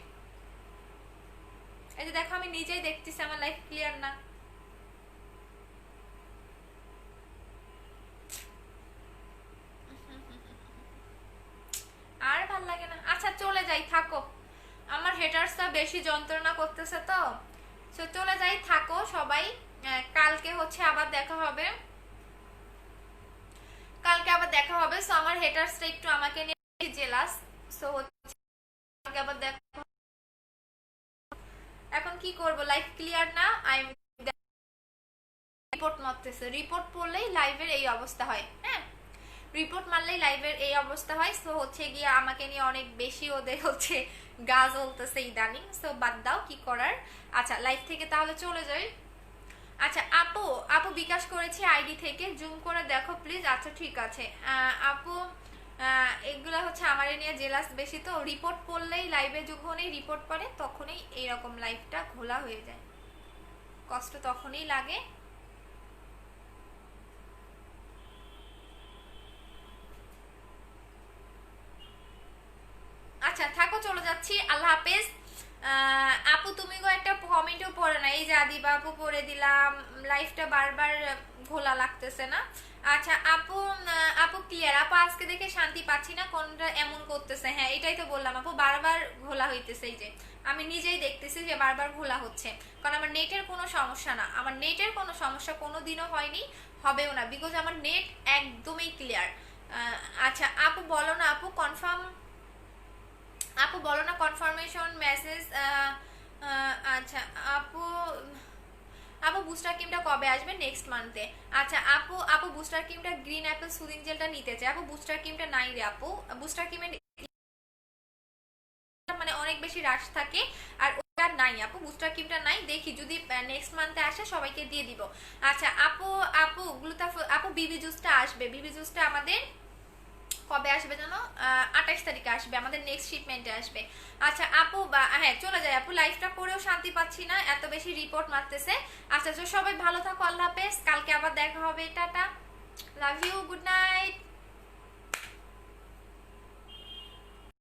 এই যে দেখো আমি নিজেই দেখতেছি আমার লাইফ ক্লিয়ার না। আর ভাল লাগে না। আচ্ছা চলে যাই, থাকো, আমার হেটার্সটা বেশি যন্ত্রণা করতেছে তো, তো চলে যাই, থাকো সবাই। কালকে হচ্ছে আবার দেখা হবে, কালকে আবার দেখা হবে। সো আমার হেটার্সটা একটু আমাকে নিয়ে জেলাস। সো হচ্ছে কালকে আবার দেখা। এখন কি করব, লাইফ ক্লিয়ার না। আই রিপোর্ট মারতেছে, রিপোর্ট পড়লেই লাইভের এই অবস্থা হয়। হ্যাঁ, রিপোর্ট মারলেই লাইভের এই অবস্থা হয়। সো হচ্ছে গিয়ে আমাকে নিয়ে অনেক বেশি ওদের হচ্ছে গা জ্বলতেছে ইদানিং। সো বাদ দাও, কি করার। আচ্ছা লাইভ থেকে তাহলে চলে যাই। আচ্ছা আপু, আপু বিকাশ করেছি আইডি থেকে, জুম করে দেখো প্লিজ। আচ্ছা ঠিক আছে আপু, এগুলা হচ্ছে আমার নিয়ে জেলাস বেশি। তো রিপোর্ট পড়লেই লাইভে যখনই রিপোর্ট পড়ে তখনই এইরকম লাইভটা ঘোলা হয়ে যায়, কষ্ট তখনই লাগে। আচ্ছা থাকো, চলে যাচ্ছি, আল্লাহ হাফেজ। আপু তুমি গো একটা কমেন্টও পড়ে না, এই যে আদিবা আপু পড়ে দিলাম। লাইফটা বারবার ঘোলা লাগতেছে না। আচ্ছা আপু, আপু ক্লিয়ার। আপু আজকে দেখে শান্তি পাচ্ছি না, কোনটা এমন করতেছে। হ্যাঁ এটাই তো বললাম আপু, বারবার ঘোলা হইতেছে। এই যে আমি নিজেই দেখতেছি যে বারবার ঘোলা হচ্ছে, কারণ আমার নেটের কোনো সমস্যা না, আমার নেটের কোনো সমস্যা কোনো দিনও হয়নি, হবেও না, বিকজ আমার নেট একদমই ক্লিয়ার। আচ্ছা আপু বলো না, আপু কনফার্ম, আপু বলো না কনফার্মেশন মেসেজ। আচ্ছা আপু, আপু বুস্টার ক্রিমটা কবে আসবে? নেক্সট মান্থে। আচ্ছা আপু, আপু বুস্টার ক্রিমটা গ্রিন অ্যাপেল সুদিং জেলটা নিতে চাই। আপু বুস্টার ক্রিমটা নাই রে আপু, বুস্টার ক্রিমের মানে অনেক বেশি রাশ থাকে, আর ওটা নাই আপু, বুস্টার ক্রিমটা নাই। দেখি যদি নেক্সট মান্থে আসে সবাইকে দিয়ে দিব। আচ্ছা আপু, আপু গ্লুটাফ, আপু বিবি জুসটা আসবে, বিবি জুসটা আমাদের কবে আসবে জানো? 28 তারিখে আসবে, আমাদের নেক্সট শিপমেন্টে আসবে। আচ্ছা আপু, হ্যাঁ চলে যায় আপু, লাইফটা করেও শান্তি পাচ্ছি না, এত বেশি রিপোর্ট মারতেছে। আচ্ছা তো সবাই ভালো থাকো, আল্লাহ হাফেজ, কালকে আবার দেখা হবে, টাটা, লাভ ইউ, গুড নাইট।